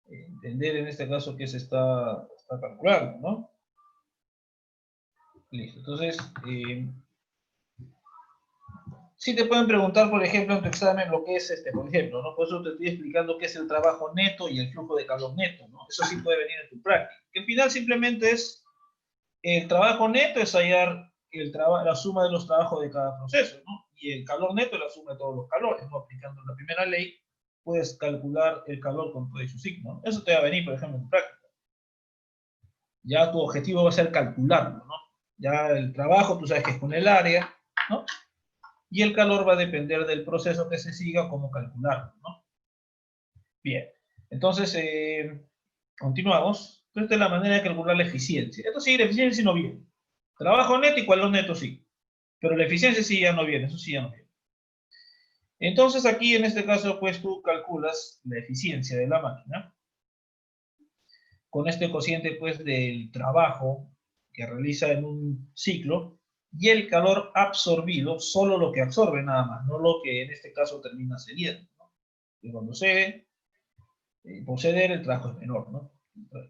entender en este caso qué se está calculando, ¿no? Listo, entonces, sí te pueden preguntar, por ejemplo, en tu examen lo que es, por ejemplo, ¿no? Por eso te estoy explicando qué es el trabajo neto y el flujo de calor neto, ¿no? Eso sí puede venir en tu práctica. Que al final simplemente es, el trabajo neto es hallar la suma de los trabajos de cada proceso, ¿no? Y el calor neto es la suma de todos los calores, ¿no? Aplicando la primera ley, puedes calcular el calor con todo su signo, ¿no? Eso te va a venir, por ejemplo, en tu práctica. Ya tu objetivo va a ser calcularlo, ¿no? Ya el trabajo, tú sabes que es con el área, ¿no? Y el calor va a depender del proceso que se siga, cómo calcularlo, ¿no? Bien, entonces, continuamos. Esta es la manera de calcular la eficiencia. Esto sí, la eficiencia sí no viene. Trabajo neto y calor neto sí. Pero la eficiencia sí ya no viene, eso sí ya no viene. Entonces aquí, en este caso, pues tú calculas la eficiencia de la máquina con este cociente, pues, del trabajo que realiza en un ciclo y el calor absorbido, solo lo que absorbe nada más, no lo que en este caso termina cediendo, ¿no? Y cuando cede, por ceder, el trabajo es menor, ¿no?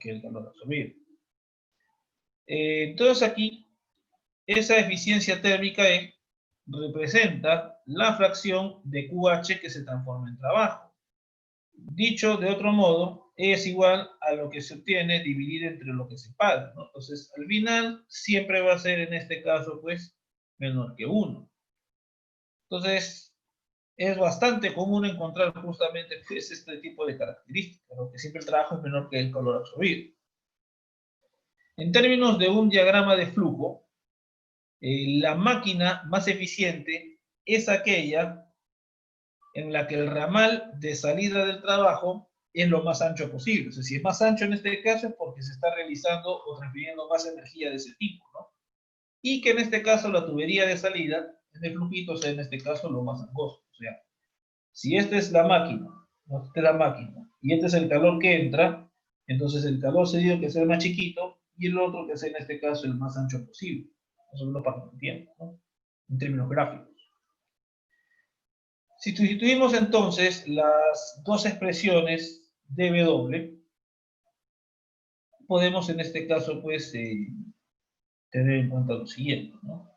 Que el calor absorbido. Entonces aquí, esa eficiencia térmica representa la fracción de QH que se transforma en trabajo. Dicho de otro modo, es igual a lo que se obtiene dividido entre lo que se paga, ¿no? Entonces, al final, siempre va a ser, en este caso, pues, menor que 1. Entonces, es bastante común encontrar justamente, pues, este tipo de características, ¿no? Que siempre el trabajo es menor que el calor absorbido. En términos de un diagrama de flujo, la máquina más eficiente es aquella en la que el ramal de salida del trabajo es lo más ancho posible. O sea, si es más ancho en este caso es porque se está realizando o transfiriendo más energía de ese tipo, ¿no? Y que en este caso la tubería de salida en el flujito sea en este caso lo más angosto. O sea, si esta es la máquina, no, esta es la máquina, y este es el calor que entra, entonces el calor cedido que sea más chiquito y el otro que sea en este caso el más ancho posible. Eso es lo para que lo entiendan, ¿no? En términos gráficos. Si sustituimos entonces las dos expresiones de W, podemos en este caso pues tener en cuenta lo siguiente, ¿no?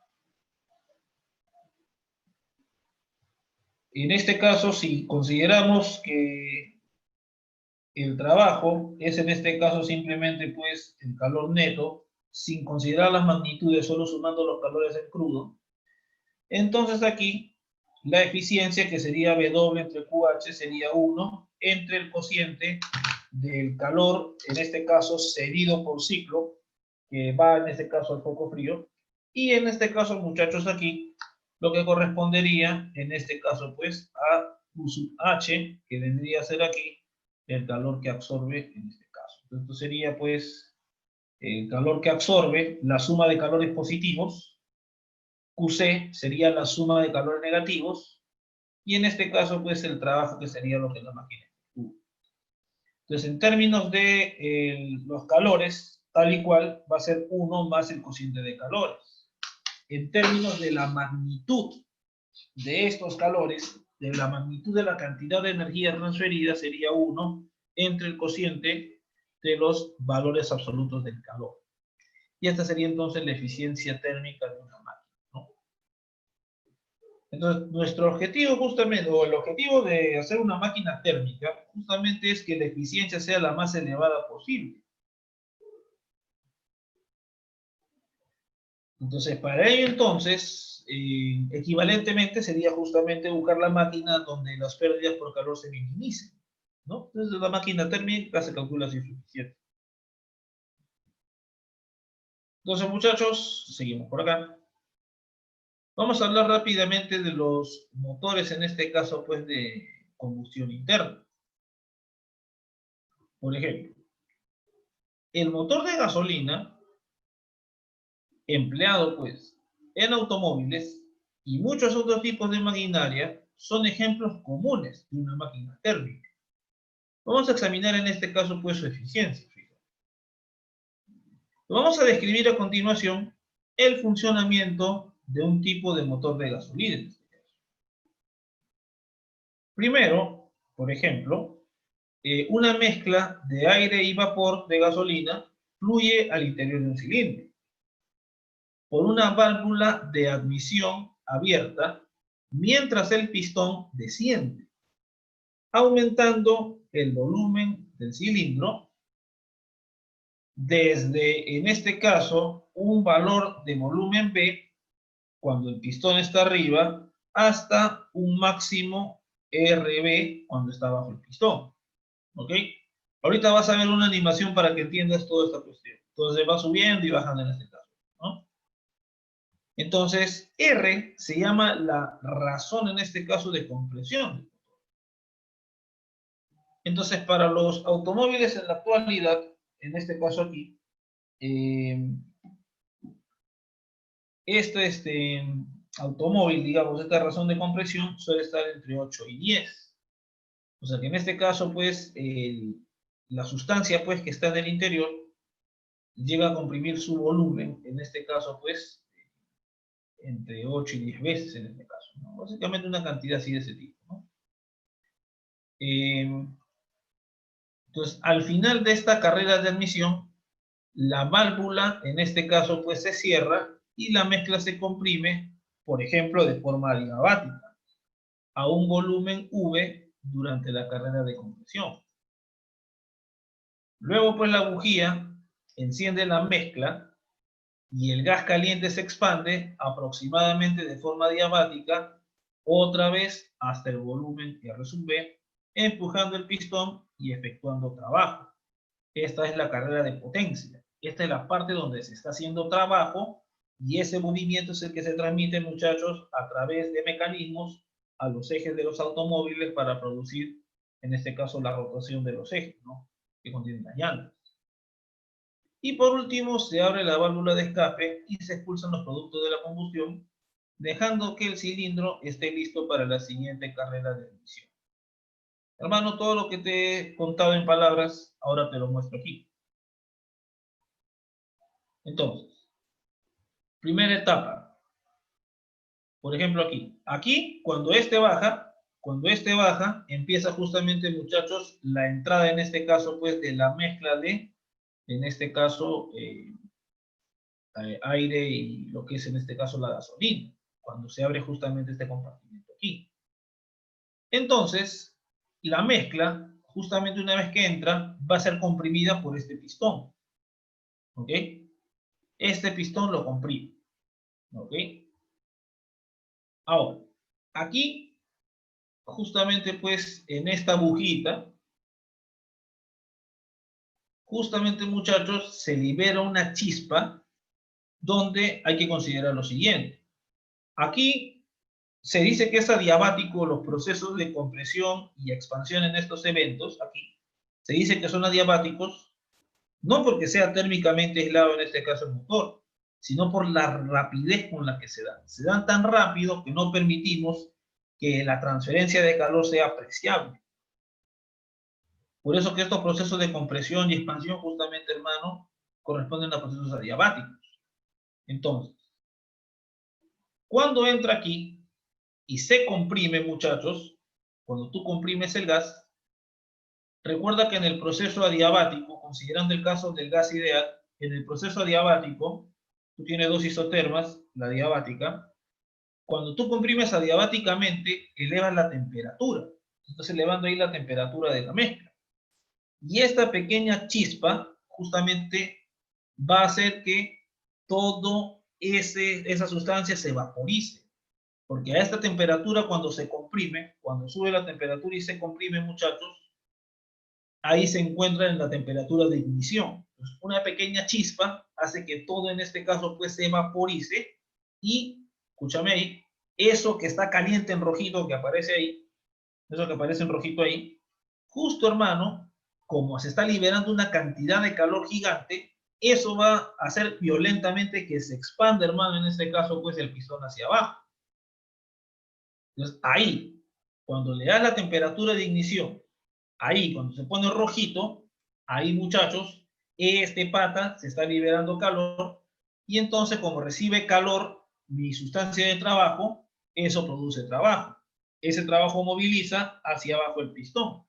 En este caso, si consideramos que el trabajo es en este caso simplemente pues el calor neto, sin considerar las magnitudes, solo sumando los calores en crudo, entonces aquí la eficiencia, que sería W entre QH, sería 1 entre el cociente del calor, en este caso cedido por ciclo, que va en este caso al foco frío, y en este caso, muchachos, aquí, lo que correspondería, en este caso, pues, a Q sub H, que vendría a ser aquí el calor que absorbe en este caso. Entonces, esto sería, pues, el calor que absorbe, la suma de calores positivos, QC sería la suma de calores negativos, y en este caso, pues, el trabajo que sería lo que la máquina ejecuta. Entonces, en términos de los calores, tal y cual, va a ser 1 más el cociente de calores. En términos de la magnitud de estos calores, de la magnitud de la cantidad de energía transferida, sería 1 entre el cociente de los valores absolutos del calor. Y esta sería entonces la eficiencia térmica de una máquina, ¿no? Entonces, nuestro objetivo justamente, o el objetivo de hacer una máquina térmica, justamente es que la eficiencia sea la más elevada posible. Entonces, para ello entonces, equivalentemente sería justamente buscar la máquina donde las pérdidas por calor se minimicen, ¿no? Entonces, la máquina térmica se calcula si es suficiente. Entonces, muchachos, seguimos por acá. Vamos a hablar rápidamente de los motores, en este caso, pues, de combustión interna. Por ejemplo, el motor de gasolina, empleado pues en automóviles y muchos otros tipos de maquinaria, son ejemplos comunes de una máquina térmica. Vamos a examinar en este caso pues su eficiencia. Vamos a describir a continuación el funcionamiento de un tipo de motor de gasolina. Primero, por ejemplo, una mezcla de aire y vapor de gasolina fluye al interior de un cilindro por una válvula de admisión abierta mientras el pistón desciende, aumentando el volumen del cilindro desde, en este caso, un valor de volumen B cuando el pistón está arriba hasta un máximo RB cuando está bajo el pistón. ¿Ok? Ahorita vas a ver una animación para que entiendas toda esta cuestión. Entonces va subiendo y bajando en este caso, ¿no? Entonces, R se llama la razón en este caso de compresión. Entonces, para los automóviles en la actualidad, en este caso aquí, este automóvil, digamos, esta razón de compresión suele estar entre 8 y 10. O sea que en este caso, pues, la sustancia, pues, que está en el interior, llega a comprimir su volumen, en este caso, pues, entre 8 y 10 veces en este caso, ¿no? Básicamente una cantidad así de ese tipo, ¿no? Entonces, al final de esta carrera de admisión, la válvula, en este caso, pues se cierra y la mezcla se comprime, por ejemplo, de forma adiabática, a un volumen V durante la carrera de compresión. Luego, pues la bujía enciende la mezcla y el gas caliente se expande aproximadamente de forma diabática, otra vez hasta el volumen R sub B, empujando el pistón y efectuando trabajo. Esta es la carrera de potencia. Esta es la parte donde se está haciendo trabajo y ese movimiento es el que se transmite, muchachos, a través de mecanismos a los ejes de los automóviles para producir, en este caso, la rotación de los ejes, ¿no? Que contienen las llantas. Y por último, se abre la válvula de escape y se expulsan los productos de la combustión, dejando que el cilindro esté listo para la siguiente carrera de admisión. Hermano, todo lo que te he contado en palabras, ahora te lo muestro aquí. Entonces, primera etapa. Por ejemplo, aquí. Aquí, cuando este baja, empieza justamente, muchachos, la entrada, en este caso, pues, de la mezcla de, en este caso, aire y lo que es, en este caso, la gasolina, cuando se abre justamente este compartimento aquí. Entonces, la mezcla, justamente una vez que entra, va a ser comprimida por este pistón. ¿Ok? Este pistón lo comprime. ¿Ok? Ahora, aquí, justamente pues en esta bujita, justamente muchachos, se libera una chispa donde hay que considerar lo siguiente. Aquí se dice que es adiabático los procesos de compresión y expansión en estos eventos. Aquí se dice que son adiabáticos, no porque sea térmicamente aislado en este caso el motor, sino por la rapidez con la que se dan. Se dan tan rápido que no permitimos que la transferencia de calor sea apreciable. Por eso que estos procesos de compresión y expansión, justamente, hermano, corresponden a procesos adiabáticos. Entonces, cuando entra aquí y se comprime, muchachos, cuando tú comprimes el gas, recuerda que en el proceso adiabático, considerando el caso del gas ideal, en el proceso adiabático, tú tienes dos isotermas, la diabática. Cuando tú comprimes adiabáticamente, elevas la temperatura. Entonces, elevando ahí la temperatura de la mezcla. Y esta pequeña chispa justamente va a hacer que todo esa sustancia se vaporice. Porque a esta temperatura, cuando se comprime, cuando sube la temperatura y se comprime, muchachos, ahí se encuentra en la temperatura de ignición. Entonces, una pequeña chispa hace que todo en este caso pues se vaporice y, escúchame ahí, eso que está caliente en rojito que aparece ahí, eso que aparece en rojito ahí, justo, hermano, como se está liberando una cantidad de calor gigante, eso va a hacer violentamente que se expanda, hermano, en este caso, pues el pistón hacia abajo. Entonces, ahí, cuando le das la temperatura de ignición, ahí, cuando se pone rojito, ahí, muchachos, este pata se está liberando calor y entonces, como recibe calor, mi sustancia de trabajo, eso produce trabajo. Ese trabajo moviliza hacia abajo el pistón.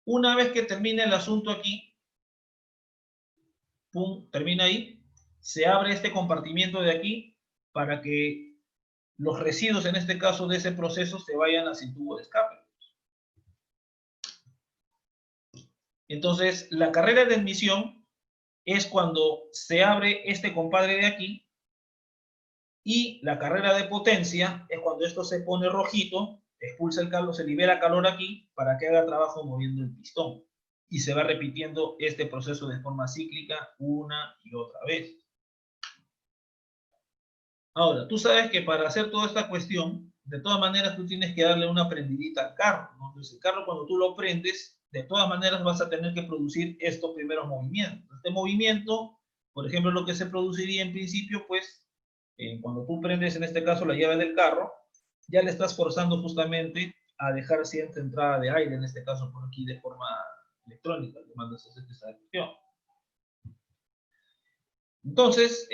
Una vez que termine el asunto aquí, pum, termina ahí, se abre este compartimiento de aquí para que los residuos, en este caso de ese proceso, se vayan hacia el tubo de escape. Entonces, la carrera de admisión es cuando se abre este compadre de aquí, y la carrera de potencia es cuando esto se pone rojito, expulsa el calor, se libera calor aquí para que haga trabajo moviendo el pistón. Y se va repitiendo este proceso de forma cíclica una y otra vez. Ahora, tú sabes que para hacer toda esta cuestión, de todas maneras tú tienes que darle una prendidita al carro, ¿no? Entonces el carro, cuando tú lo prendes, de todas maneras vas a tener que producir estos primeros movimientos. Este movimiento, por ejemplo, lo que se produciría en principio, pues, cuando tú prendes, en este caso, la llave del carro, ya le estás forzando justamente a dejar cierta entrada de aire, en este caso por aquí de forma electrónica, le mandas a hacer esta acción. Entonces,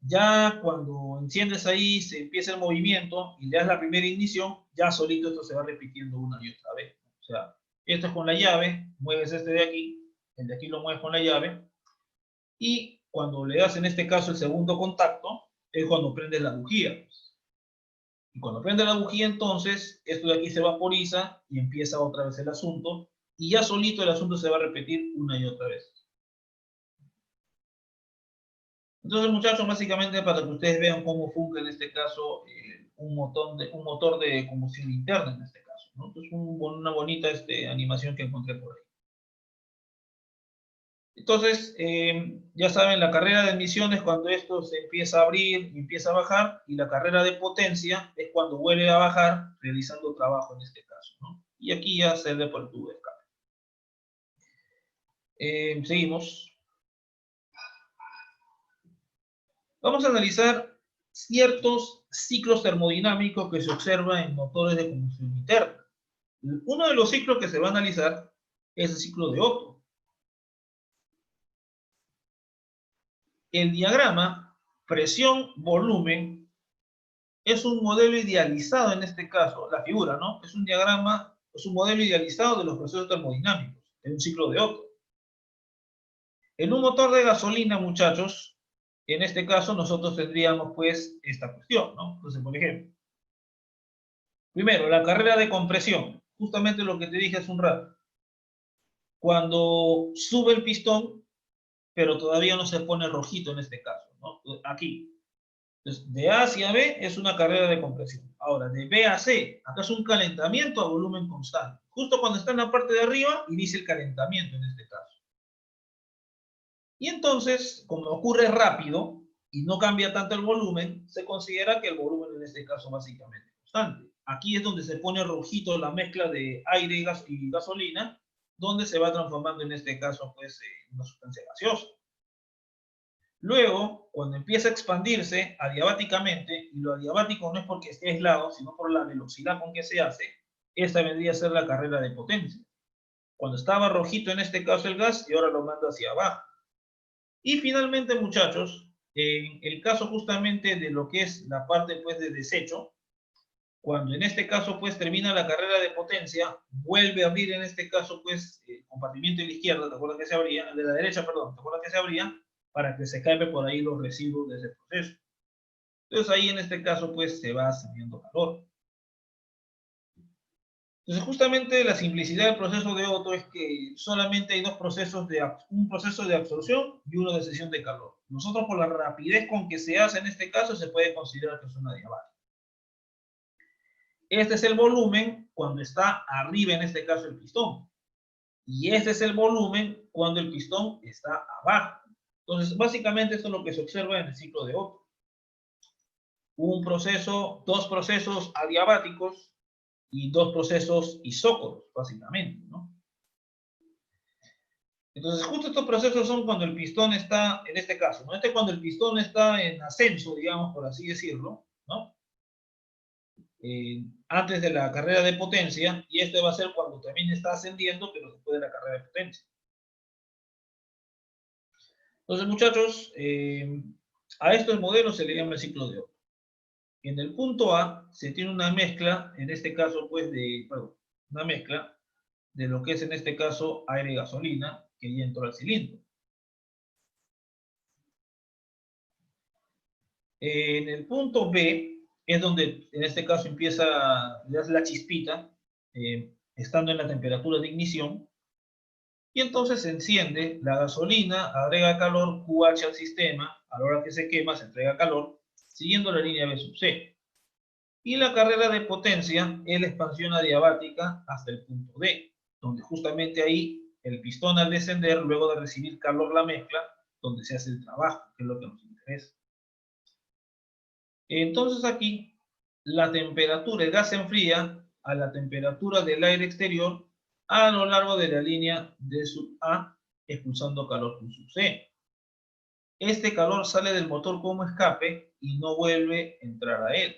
ya cuando enciendes ahí, se empieza el movimiento y le das la primera ignición, ya solito esto se va repitiendo una y otra vez. O sea, esto es con la llave, mueves este de aquí, el de aquí lo mueves con la llave, y cuando le das en este caso el segundo contacto, es cuando prendes la bujía. Y cuando prende la bujía, entonces, esto de aquí se vaporiza y empieza otra vez el asunto, y ya solito el asunto se va a repetir una y otra vez. Entonces, muchachos, básicamente para que ustedes vean cómo funge en este caso un motor de combustión interna en este caso, ¿no? Entonces, una bonita animación que encontré por ahí. Entonces, ya saben, la carrera de admisión es cuando esto se empieza a abrir y empieza a bajar, y la carrera de potencia es cuando vuelve a bajar, realizando trabajo en este caso, ¿no? Y aquí ya se ve por el tubo de escape. Seguimos. Vamos a analizar ciertos ciclos termodinámicos que se observan en motores de combustión interna. Uno de los ciclos que se va a analizar es el ciclo de Otto. El diagrama presión-volumen es un modelo idealizado en este caso, la figura, ¿no? Es un diagrama, es un modelo idealizado de los procesos termodinámicos, en un ciclo de Otto. En un motor de gasolina, muchachos, en este caso nosotros tendríamos pues esta cuestión, ¿no? Entonces, por ejemplo, primero, la carrera de compresión, justamente lo que te dije hace un rato. Cuando sube el pistón, pero todavía no se pone rojito en este caso, ¿no? Aquí. Entonces, de A hacia B es una carrera de compresión. Ahora, de B a C, acá es un calentamiento a volumen constante. Justo cuando está en la parte de arriba, inicia el calentamiento en este caso. Y entonces, como ocurre rápido y no cambia tanto el volumen, se considera que el volumen en este caso básicamente es constante. Aquí es donde se pone rojito la mezcla de aire y gasolina, donde se va transformando en este caso pues en una sustancia gaseosa. Luego, cuando empieza a expandirse adiabáticamente, y lo adiabático no es porque esté aislado, sino por la velocidad con que se hace, esta vendría a ser la carrera de potencia. Cuando estaba rojito en este caso el gas, y ahora lo manda hacia abajo. Y finalmente, muchachos, en el caso justamente de lo que es la parte pues de desecho, cuando en este caso pues termina la carrera de potencia, vuelve a abrir en este caso pues el compartimiento de la izquierda, ¿te acuerdas que se abría? El de la derecha, perdón, ¿te acuerdas que se abría? Para que se escape por ahí los residuos de ese proceso. Entonces ahí en este caso pues se va saliendo calor. Entonces justamente la simplicidad del proceso de Otto es que solamente hay dos procesos, un proceso de absorción y uno de cesión de calor. Nosotros por la rapidez con que se hace en este caso se puede considerar que es una diabática. Este es el volumen cuando está arriba en este caso el pistón. Y este es el volumen cuando el pistón está abajo. Entonces básicamente esto es lo que se observa en el ciclo de Otto. Dos procesos adiabáticos y dos procesos isócoros, básicamente, ¿no? Entonces, justo estos procesos son cuando el pistón está, en este caso, ¿no? Este es cuando el pistón está en ascenso, digamos, por así decirlo, ¿no? Antes de la carrera de potencia, y este va a ser cuando también está ascendiendo, pero después de la carrera de potencia. Entonces, muchachos, a estos modelos se le llama el ciclo de Otto. En el punto A se tiene una mezcla, en este caso, pues, una mezcla de lo que es en este caso aire y gasolina, que ya entró al cilindro. En el punto B es donde en este caso empieza la chispita, estando en la temperatura de ignición, y entonces se enciende la gasolina, agrega calor QH al sistema, a la hora que se quema se entrega calor, siguiendo la línea B sub C. Y la carrera de potencia es la expansión adiabática hasta el punto D, donde justamente ahí el pistón al descender, luego de recibir calor la mezcla, donde se hace el trabajo, que es lo que nos interesa. Entonces aquí la temperatura, el gas se enfría a la temperatura del aire exterior a lo largo de la línea D sub A, expulsando calor Q sub C. Este calor sale del motor como escape y no vuelve a entrar a él.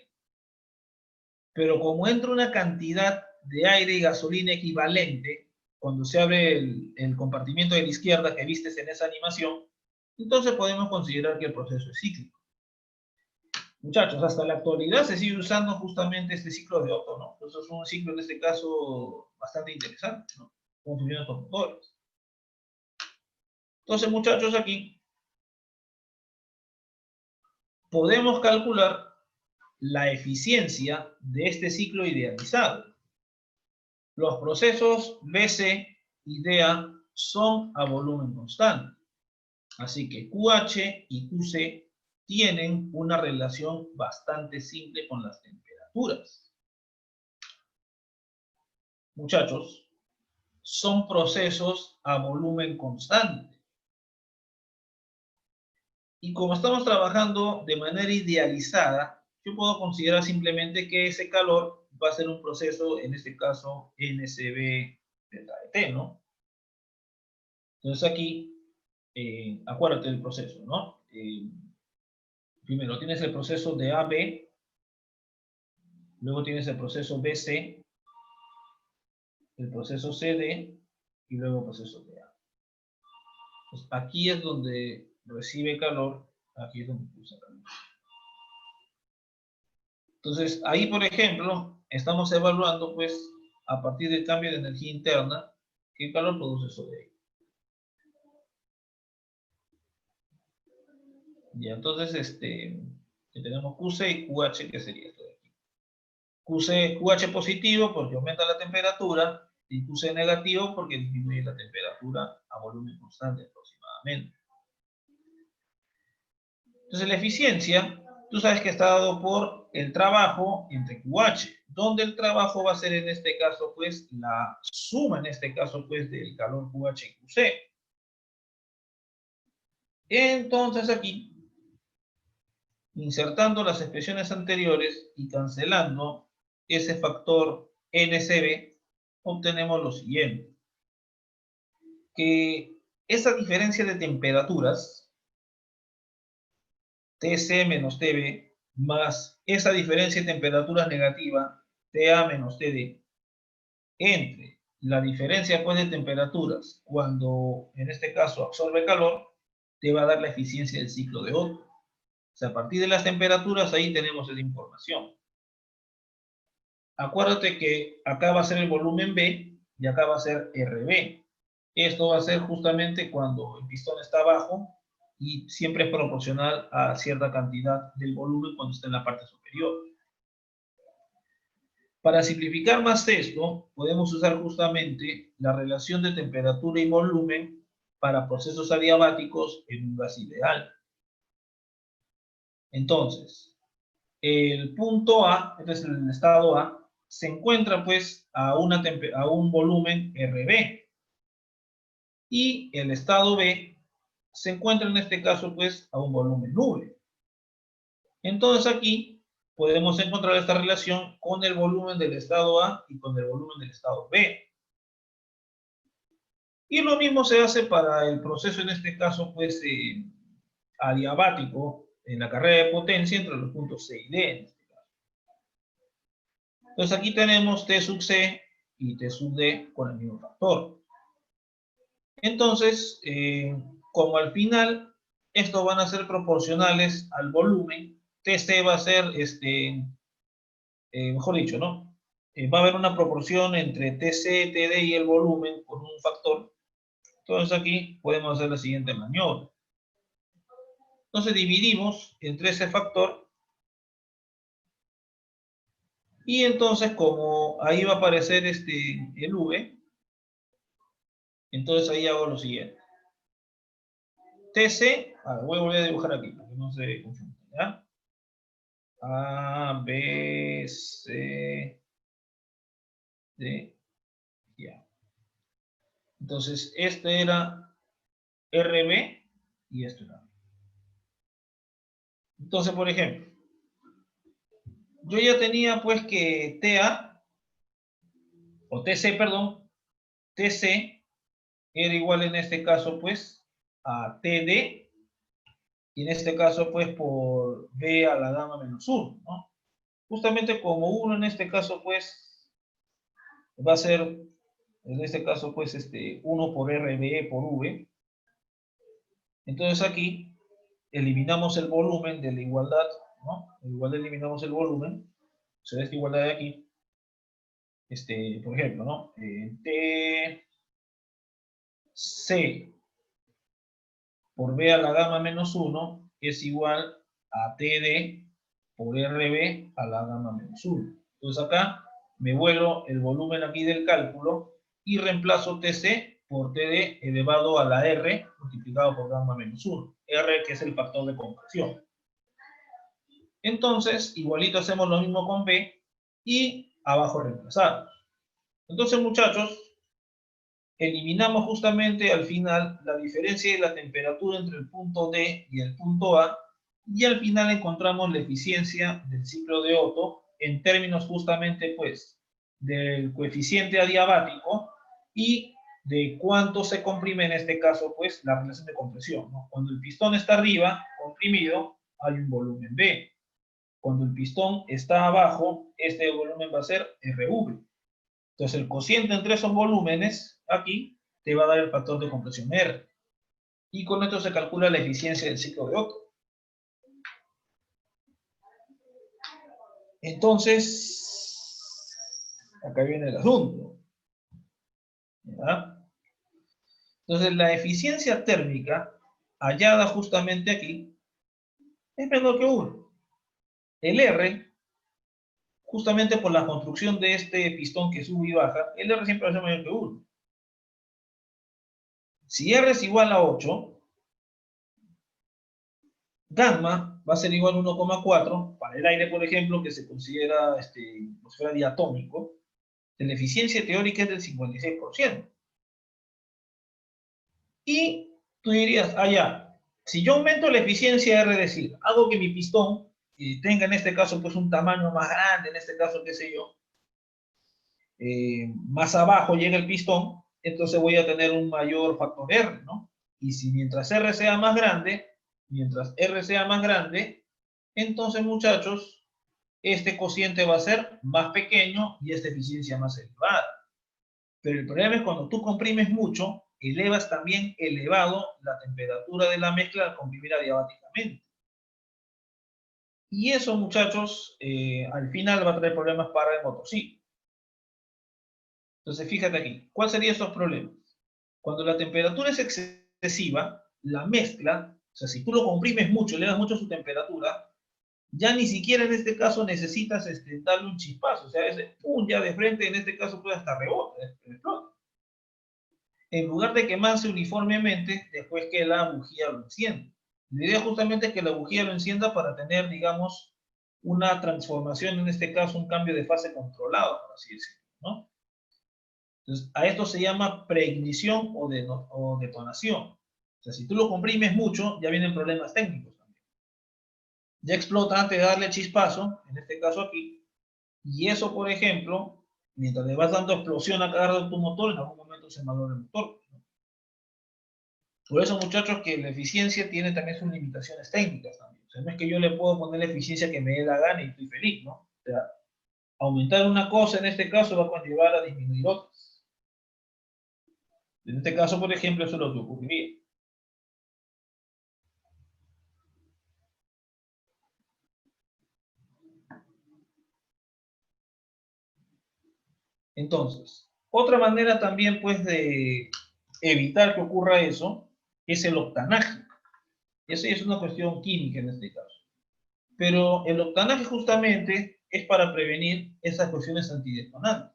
Pero como entra una cantidad de aire y gasolina equivalente, cuando se abre el compartimiento de la izquierda que vistes en esa animación, entonces podemos considerar que el proceso es cíclico. Muchachos, hasta la actualidad se sigue usando justamente este ciclo de Otto, ¿no? Entonces es un ciclo en este caso bastante interesante, ¿no? Cómo funcionan estos motores. Entonces, muchachos, aquí podemos calcular la eficiencia de este ciclo idealizado. Los procesos BC y DA son a volumen constante. Así que QH y QC tienen una relación bastante simple con las temperaturas. Muchachos, son procesos a volumen constante. Y como estamos trabajando de manera idealizada, yo puedo considerar simplemente que ese calor va a ser un proceso, en este caso, NCB delta de T, ¿no? Entonces aquí, acuérdate del proceso, ¿no? Primero tienes el proceso de AB, luego tienes el proceso BC, el proceso CD y luego el proceso DA. Pues aquí es donde recibe calor, aquí es donde usa calor. Entonces, ahí, por ejemplo, estamos evaluando, pues, a partir del cambio de energía interna, qué calor produce eso de ahí. Y entonces, tenemos QC y QH, que sería esto de aquí. QH positivo porque aumenta la temperatura, y QC negativo porque disminuye la temperatura a volumen constante aproximadamente. Entonces, la eficiencia, tú sabes que está dado por el trabajo entre QH, donde el trabajo va a ser en este caso, pues, la suma, en este caso, pues, del calor QH y QC. Entonces, aquí, insertando las expresiones anteriores y cancelando ese factor NCB, obtenemos lo siguiente. Que esa diferencia de temperaturas, TC menos TB, más esa diferencia de temperaturas negativa, TA menos TD, entre la diferencia pues, de temperaturas cuando en este caso absorbe calor, te va a dar la eficiencia del ciclo de Otto. O sea, a partir de las temperaturas ahí tenemos esa información. Acuérdate que acá va a ser el volumen B y acá va a ser RB. Esto va a ser justamente cuando el pistón está abajo y siempre es proporcional a cierta cantidad del volumen cuando está en la parte superior. Para simplificar más esto, podemos usar justamente la relación de temperatura y volumen para procesos adiabáticos en un gas ideal. Entonces, el punto A, este es el estado A, se encuentra pues a un volumen RB. Y el estado B se encuentra en este caso pues a un volumen nube. Entonces aquí podemos encontrar esta relación con el volumen del estado A y con el volumen del estado B. Y lo mismo se hace para el proceso, en este caso, pues, adiabático en la carrera de potencia entre los puntos C y D. Entonces aquí tenemos T sub C y T sub D con el mismo factor. Entonces, como al final estos van a ser proporcionales al volumen, TC va a ser, mejor dicho, ¿no? Va a haber una proporción entre TC, TD y el volumen por un factor. Entonces aquí podemos hacer la siguiente maniobra. Entonces dividimos entre ese factor y entonces como ahí va a aparecer el V, entonces ahí hago lo siguiente. TC, voy a volver a dibujar aquí para que no se confunda, ¿ya? A, B, C, D, ya. Entonces este era RB y esto era. Entonces, por ejemplo, yo ya tenía pues que TA, o TC, perdón, TC era igual en este caso pues a TD, y en este caso pues por B a la gamma menos 1, ¿no? Justamente como 1 en este caso pues va a ser, en este caso pues 1 por RB por V. Entonces aquí eliminamos el volumen de la igualdad, ¿no? Igual eliminamos el volumen, se ve esta igualdad de aquí. Por ejemplo, ¿no? TC por B a la gamma menos 1 es igual a TD por RB a la gamma menos 1. Entonces acá me vuelo el volumen aquí del cálculo y reemplazo TC por TD elevado a la R multiplicado por gamma menos 1. R que es el factor de compresión. Entonces, igualito hacemos lo mismo con B y abajo reemplazamos. Entonces, muchachos, eliminamos justamente al final la diferencia de la temperatura entre el punto D y el punto A, y al final encontramos la eficiencia del ciclo de Otto en términos justamente pues del coeficiente adiabático y de cuánto se comprime en este caso pues la relación de compresión, ¿no? Cuando el pistón está arriba, comprimido, hay un volumen B. Cuando el pistón está abajo, este volumen va a ser RV. Entonces, el cociente entre esos volúmenes, aquí, te va a dar el factor de compresión R. Y con esto se calcula la eficiencia del ciclo de Otto. Entonces, acá viene el asunto. ¿Ya? Entonces, la eficiencia térmica, hallada justamente aquí, es menor que 1. El R, justamente por la construcción de este pistón que sube y baja, el R siempre va a ser mayor que 1. Si R es igual a 8, gamma va a ser igual a 1,4 para el aire, por ejemplo, que se considera atmósfera diatómico. La eficiencia teórica es del 56%. Y tú dirías, ya, si yo aumento la eficiencia R, es decir, hago que mi pistón tenga en este caso pues un tamaño más grande, en este caso, qué sé yo, más abajo llega el pistón, entonces voy a tener un mayor factor R, ¿no? Y si mientras R sea más grande, entonces, muchachos, este cociente va a ser más pequeño y esta eficiencia más elevada. Pero el problema es cuando tú comprimes mucho, elevas también elevado la temperatura de la mezcla al comprimir adiabáticamente. Y eso, muchachos, al final va a traer problemas para el motociclo. Entonces, fíjate aquí, ¿cuáles serían estos problemas? Cuando la temperatura es excesiva, la mezcla, o sea, si tú lo comprimes mucho, le das mucho su temperatura, ya ni siquiera en este caso necesitas darle un chispazo, o sea, ya de frente, en este caso puede hasta rebote, explota. En lugar de quemarse uniformemente, después que la bujía lo encienda. La idea justamente es que la bujía lo encienda para tener, digamos, una transformación, en este caso un cambio de fase controlado, por así decirlo, ¿no? Entonces, a esto se llama preignición o detonación. O sea, si tú lo comprimes mucho, ya vienen problemas técnicos también. Ya explota antes de darle chispazo, en este caso aquí, y eso, por ejemplo, mientras le vas dando explosión a cada rato tu motor, en algún momento se malora el motor. Por eso, muchachos, que la eficiencia tiene también sus limitaciones técnicas también. O sea, no es que yo le puedo poner la eficiencia que me dé la gana y estoy feliz, ¿no? O sea, aumentar una cosa en este caso va a conllevar a disminuir otras. En este caso, por ejemplo, eso es lo que ocurriría. Entonces, otra manera también, pues, de evitar que ocurra eso es el octanaje. Eso ya es una cuestión química en este caso. Pero el octanaje justamente es para prevenir esas cuestiones antidetonantes.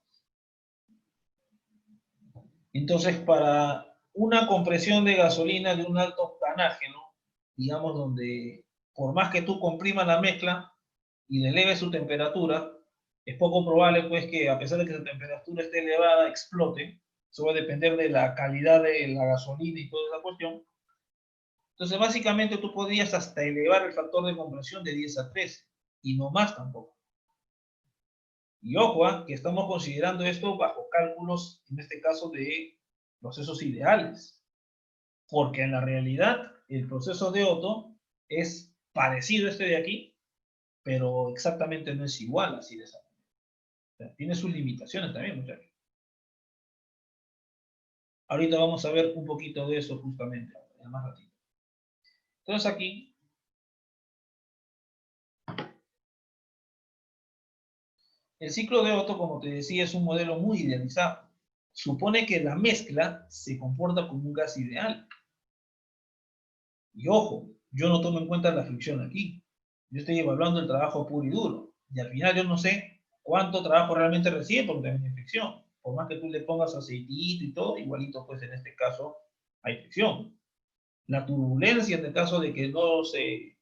Entonces, para una compresión de gasolina de un alto octanaje, ¿no? Digamos, donde por más que tú comprimas la mezcla y le eleves su temperatura, es poco probable, pues, que a pesar de que la temperatura esté elevada, explote. Eso va a depender de la calidad de la gasolina y toda esa cuestión. Entonces, básicamente, tú podrías hasta elevar el factor de compresión de 10 a 13, y no más tampoco. Y ojo, que estamos considerando esto bajo cálculos, en este caso, de procesos ideales. Porque en la realidad, el proceso de Otto es parecido a este de aquí, pero exactamente no es igual así de esa manera. O sea, tiene sus limitaciones también, muchachos. Ahorita vamos a ver un poquito de eso justamente, en más ratito. Entonces aquí, el ciclo de Otto, como te decía, es un modelo muy idealizado. Supone que la mezcla se comporta como un gas ideal. Y ojo, yo no tomo en cuenta la fricción aquí. Yo estoy evaluando el trabajo puro y duro. Y al final yo no sé cuánto trabajo realmente recibe porque también hay fricción. Por más que tú le pongas aceitito y todo, igualito pues en este caso hay fricción. La turbulencia en el caso de que no se,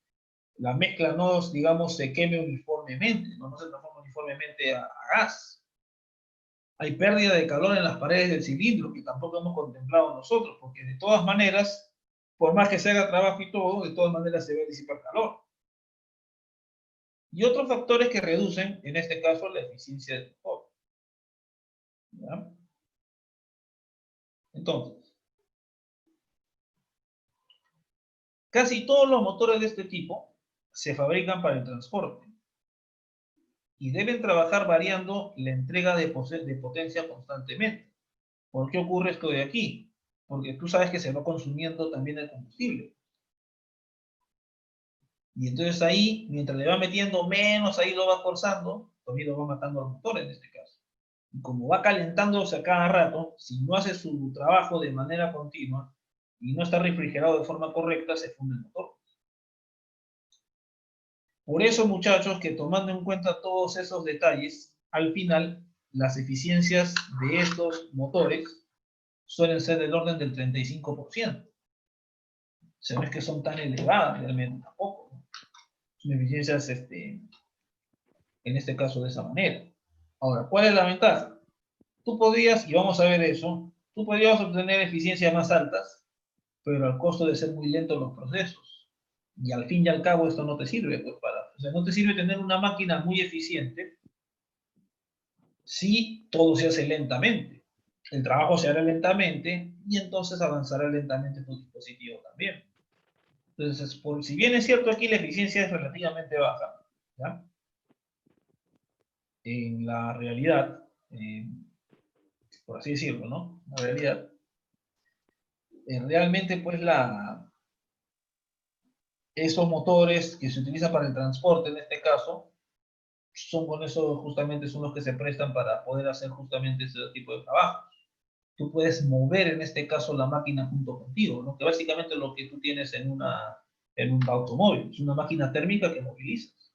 la mezcla no, digamos, se queme uniformemente, no se transforma uniformemente a gas. Hay pérdida de calor en las paredes del cilindro que tampoco hemos contemplado nosotros, porque de todas maneras, por más que se haga trabajo y todo, de todas maneras se va a disipar calor. Y otros factores que reducen, en este caso, la eficiencia del motor. ¿Ya? Entonces, casi todos los motores de este tipo se fabrican para el transporte y deben trabajar variando la entrega de potencia constantemente. ¿Por qué ocurre esto de aquí? Porque tú sabes que se va consumiendo también el combustible. Y entonces ahí, mientras le va metiendo menos, ahí lo va forzando, también lo va matando al motor en este caso. Y como va calentándose a cada rato, si no hace su trabajo de manera continua y no está refrigerado de forma correcta, se funde el motor. Por eso, muchachos, que tomando en cuenta todos esos detalles, al final, las eficiencias de estos motores suelen ser del orden del 35%. O sea, no es que son tan elevadas realmente tampoco, ¿no? Son eficiencias, en este caso, de esa manera. Ahora, ¿cuál es la ventaja? Tú podrías, y vamos a ver eso, tú podrías obtener eficiencias más altas, pero al costo de ser muy lentos los procesos. Y al fin y al cabo esto no te sirve, pues o sea, no te sirve tener una máquina muy eficiente si todo se hace lentamente. El trabajo se hará lentamente y entonces avanzará lentamente tu dispositivo también. Entonces, si bien es cierto aquí la eficiencia es relativamente baja, ¿ya? En la realidad, por así decirlo, ¿no? La realidad, realmente pues esos motores que se utilizan para el transporte en este caso, son con eso justamente son los que se prestan para poder hacer justamente ese tipo de trabajo. Tú puedes mover en este caso la máquina junto contigo, ¿no? Que básicamente es lo que tú tienes en un automóvil, es una máquina térmica que movilizas.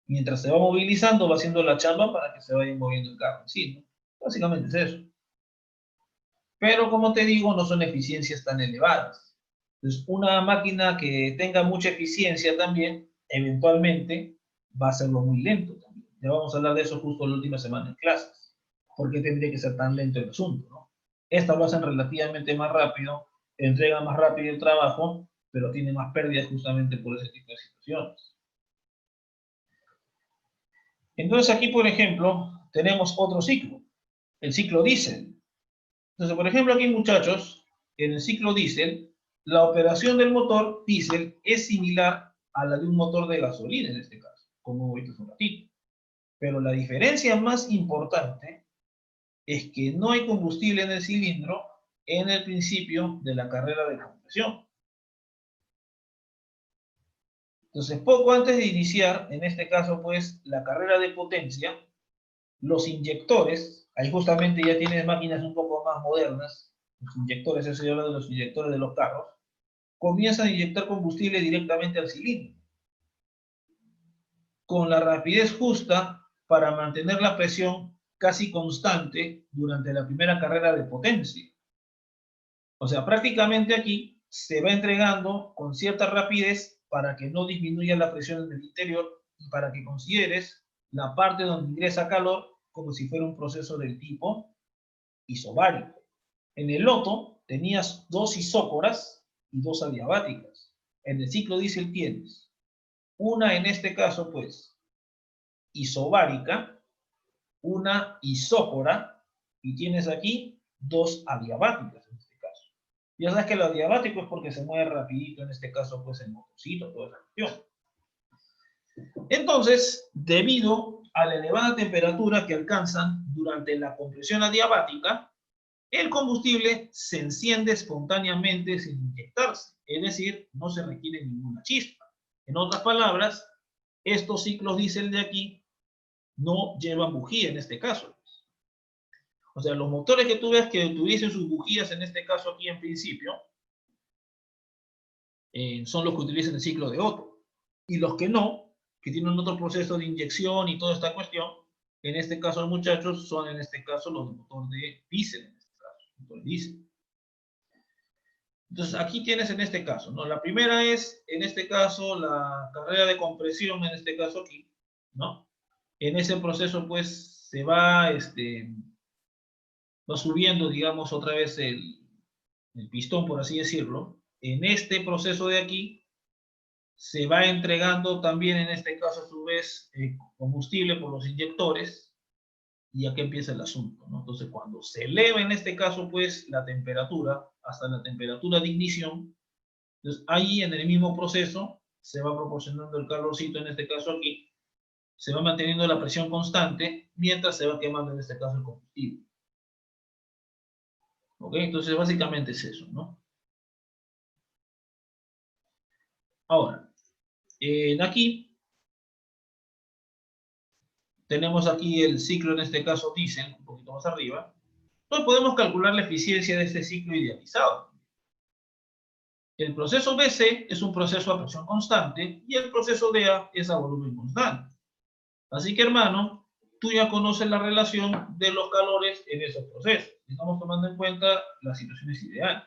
Mientras se va movilizando, va haciendo la chamba para que se vaya moviendo el carro en sí, ¿no? Básicamente es eso. Pero como te digo, no son eficiencias tan elevadas. Entonces, una máquina que tenga mucha eficiencia también, eventualmente, va a hacerlo muy lento también. Ya vamos a hablar de eso justo la última semana en clases. ¿Por qué tendría que ser tan lento el asunto, no? Estas lo hacen relativamente más rápido, entregan más rápido el trabajo, pero tienen más pérdidas justamente por ese tipo de situaciones. Entonces aquí, por ejemplo, tenemos otro ciclo, el ciclo diésel. Entonces, por ejemplo, aquí, muchachos, en el ciclo diésel, la operación del motor diésel es similar a la de un motor de gasolina en este caso, como viste hace un ratito. Pero la diferencia más importante es que no hay combustible en el cilindro en el principio de la carrera de compresión. Entonces, poco antes de iniciar, en este caso, pues, la carrera de potencia, los inyectores, ahí justamente ya tienes máquinas un poco más modernas, los inyectores, eso ya habla de los inyectores de los carros, comienzan a inyectar combustible directamente al cilindro, con la rapidez justa para mantener la presión casi constante durante la primera carrera de potencia. O sea, prácticamente aquí se va entregando con cierta rapidez para que no disminuya la presión en el interior y para que consideres la parte donde ingresa calor como si fuera un proceso del tipo isobárico. En el Otto tenías dos isócoras y dos adiabáticas. En el ciclo diésel tienes una, en este caso, pues, isobárica, una isócora, y tienes aquí dos adiabáticas en este caso. Ya sabes que el adiabático es porque se mueve rapidito, en este caso, pues, el motorcito, toda esa cuestión. Entonces, debido a la elevada temperatura que alcanzan durante la compresión adiabática, el combustible se enciende espontáneamente sin inyectarse, es decir, no se requiere ninguna chispa. En otras palabras, estos ciclos diésel de aquí no llevan bujía en este caso. O sea, los motores que tú ves que tuviesen sus bujías en este caso aquí en principio, son los que utilizan el ciclo de Otto. Y los que no, que tienen otro proceso de inyección y toda esta cuestión, en este caso, muchachos, son en este caso los de motor de diésel, en este caso, motor diésel. Entonces, aquí tienes en este caso, ¿no? La primera es, en este caso, la carrera de compresión, en este caso aquí, ¿no? En ese proceso, pues, se va, va subiendo, digamos, otra vez el pistón, por así decirlo. En este proceso de aquí, se va entregando también, en este caso, a su vez, combustible por los inyectores, y aquí empieza el asunto, ¿no? Entonces, cuando se eleva, en este caso, pues, la temperatura, hasta la temperatura de ignición, entonces ahí en el mismo proceso se va proporcionando el calorcito, en este caso aquí, se va manteniendo la presión constante, mientras se va quemando, en este caso, el combustible. ¿Ok? Entonces, básicamente es eso, ¿no? Ahora, aquí tenemos aquí el ciclo, en este caso diésel, un poquito más arriba. Entonces podemos calcular la eficiencia de este ciclo idealizado. El proceso BC es un proceso a presión constante y el proceso DA es a volumen constante. Así que, hermano, tú ya conoces la relación de los calores en esos procesos. Estamos tomando en cuenta las situaciones ideales.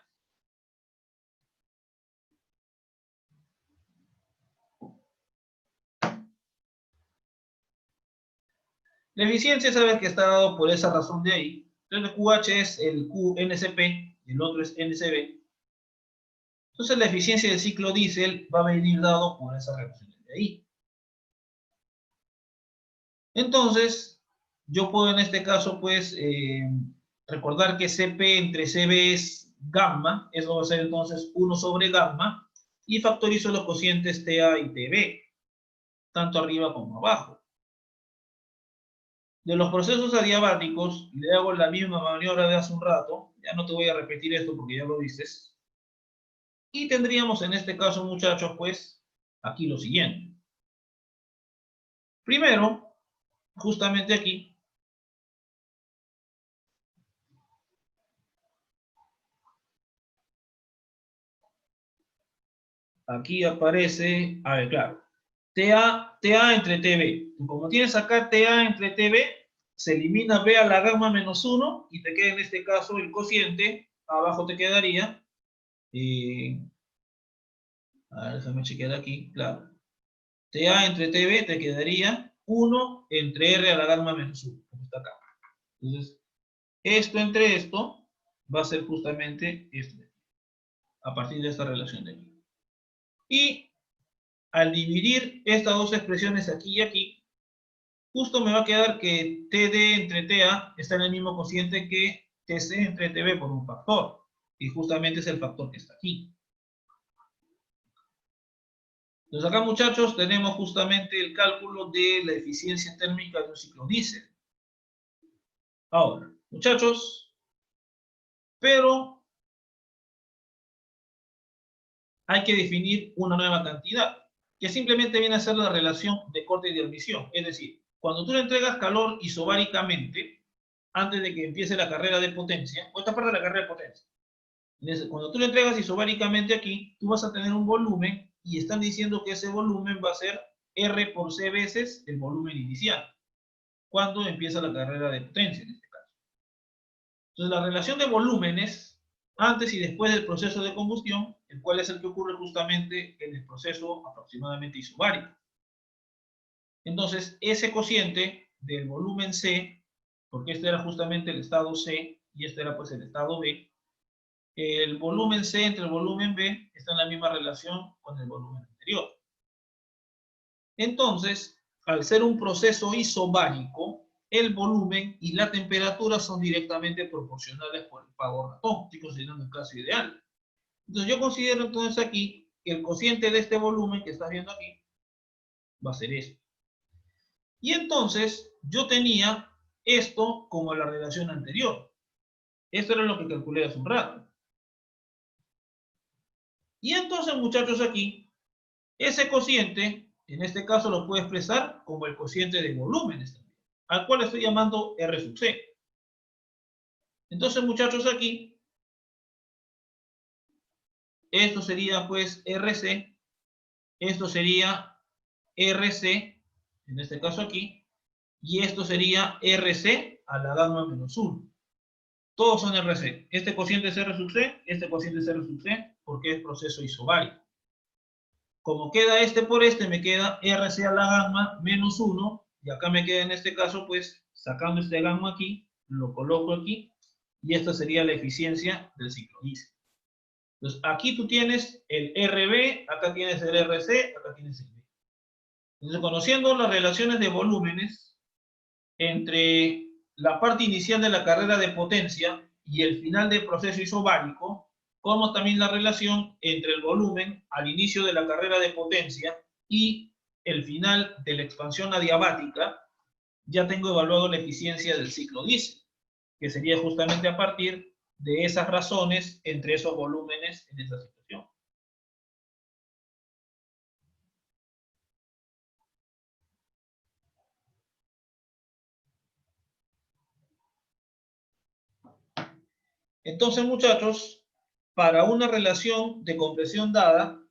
La eficiencia, sabes que está dado por esa razón de ahí. Entonces, el QH es el QNCP y el otro es NCB. Entonces, la eficiencia del ciclo diésel va a venir dado por esa relación de ahí. Entonces, yo puedo en este caso, pues, recordar que CP entre CB es gamma. Eso va a ser entonces 1 sobre gamma. Y factorizo los cocientes TA y TB, tanto arriba como abajo. De los procesos adiabáticos, le hago la misma maniobra de hace un rato. Ya no te voy a repetir esto porque ya lo dices. Y tendríamos en este caso, muchachos, pues, aquí lo siguiente. Primero, justamente aquí, aparece, a ver, claro, TA entre TB. Como tienes acá TA entre TB, se elimina B a la gamma menos 1 y te queda en este caso el cociente. Abajo te quedaría, a ver, déjame chequear aquí, claro. TA entre TB te quedaría 1 entre R a la gamma menos 1, como está acá. Entonces, esto entre esto va a ser justamente esto, a partir de esta relación de aquí. Y al dividir estas dos expresiones aquí y aquí, justo me va a quedar que TD entre TA está en el mismo cociente que TC entre TB por un factor. y justamente es el factor que está aquí. Entonces acá, muchachos, tenemos justamente el cálculo de la eficiencia térmica de un ciclo diésel. Ahora, muchachos, pero hay que definir una nueva cantidad, que simplemente viene a ser la relación de corte y de admisión. Es decir, cuando tú le entregas calor isobáricamente, antes de que empiece la carrera de potencia, o esta parte de la carrera de potencia, cuando tú le entregas isobáricamente aquí, tú vas a tener un volumen y están diciendo que ese volumen va a ser R por C veces el volumen inicial, cuando empieza la carrera de potencia en este caso. Entonces la relación de volúmenes antes y después del proceso de combustión, el cual es el que ocurre justamente en el proceso aproximadamente isobárico. Entonces ese cociente del volumen C, porque este era justamente el estado C y este era pues el estado B, el volumen C entre el volumen B está en la misma relación con el volumen anterior. Entonces, al ser un proceso isobárico, el volumen y la temperatura son directamente proporcionales por el pago ratón. Estoy considerando un caso ideal. Entonces, yo considero entonces aquí que el cociente de este volumen que estás viendo aquí va a ser esto. Y entonces, yo tenía esto como la relación anterior. Esto era lo que calculé hace un rato. Y entonces, muchachos, aquí, ese cociente, en este caso lo puedo expresar como el cociente de volúmenes también, al cual estoy llamando R sub C. Entonces, muchachos, aquí, esto sería pues RC, esto sería RC, en este caso aquí, y esto sería RC a la gamma menos 1. Todos son RC. Este cociente es R sub C, este cociente es R sub C, porque es proceso isobárico. Como queda este por este, me queda RC a la gamma menos 1, y acá me queda en este caso, pues, sacando este gamma aquí, lo coloco aquí, y esta sería la eficiencia del ciclo diésel. Entonces, aquí tú tienes el RB, acá tienes el RC, acá tienes el B. Entonces, conociendo las relaciones de volúmenes entre la parte inicial de la carrera de potencia y el final del proceso isobárico, como también la relación entre el volumen al inicio de la carrera de potencia y el final de la expansión adiabática, ya tengo evaluado la eficiencia del ciclo diésel, que sería justamente a partir de esas razones entre esos volúmenes en esa situación. Entonces, muchachos, para una relación de compresión dada,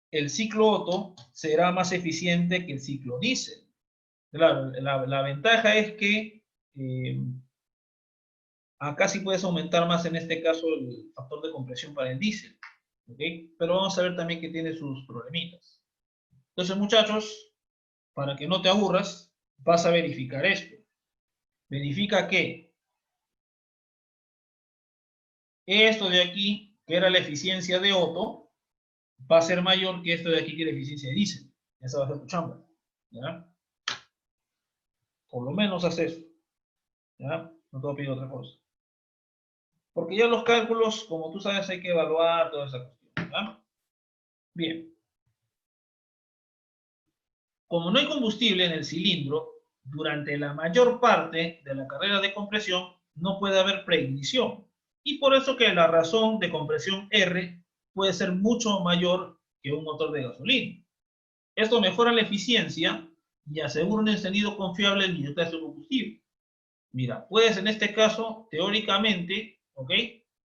el ciclo Otto será más eficiente que el ciclo diésel. Claro, la ventaja es que acá sí puedes aumentar más en este caso el factor de compresión para el diésel. ¿Okay? Pero vamos a ver también que tiene sus problemitas. Entonces, muchachos, para que no te aburras, vas a verificar esto. Verifica que esto de aquí, que era la eficiencia de Otto, va a ser mayor que esto de aquí, que es la eficiencia de diésel. Esa va a ser tu chamba. ¿Ya? Por lo menos haz eso. ¿Ya? No te voy a pedir otra cosa. Porque ya los cálculos, como tú sabes, hay que evaluar toda esa cuestión. ¿Ya? Bien. Como no hay combustible en el cilindro, durante la mayor parte de la carrera de compresión no puede haber preignición. Y por eso que la razón de compresión R puede ser mucho mayor que un motor de gasolina. Esto mejora la eficiencia y asegura un encendido confiable del minutaje de combustible. Mira, puedes en este caso, teóricamente, ¿ok?,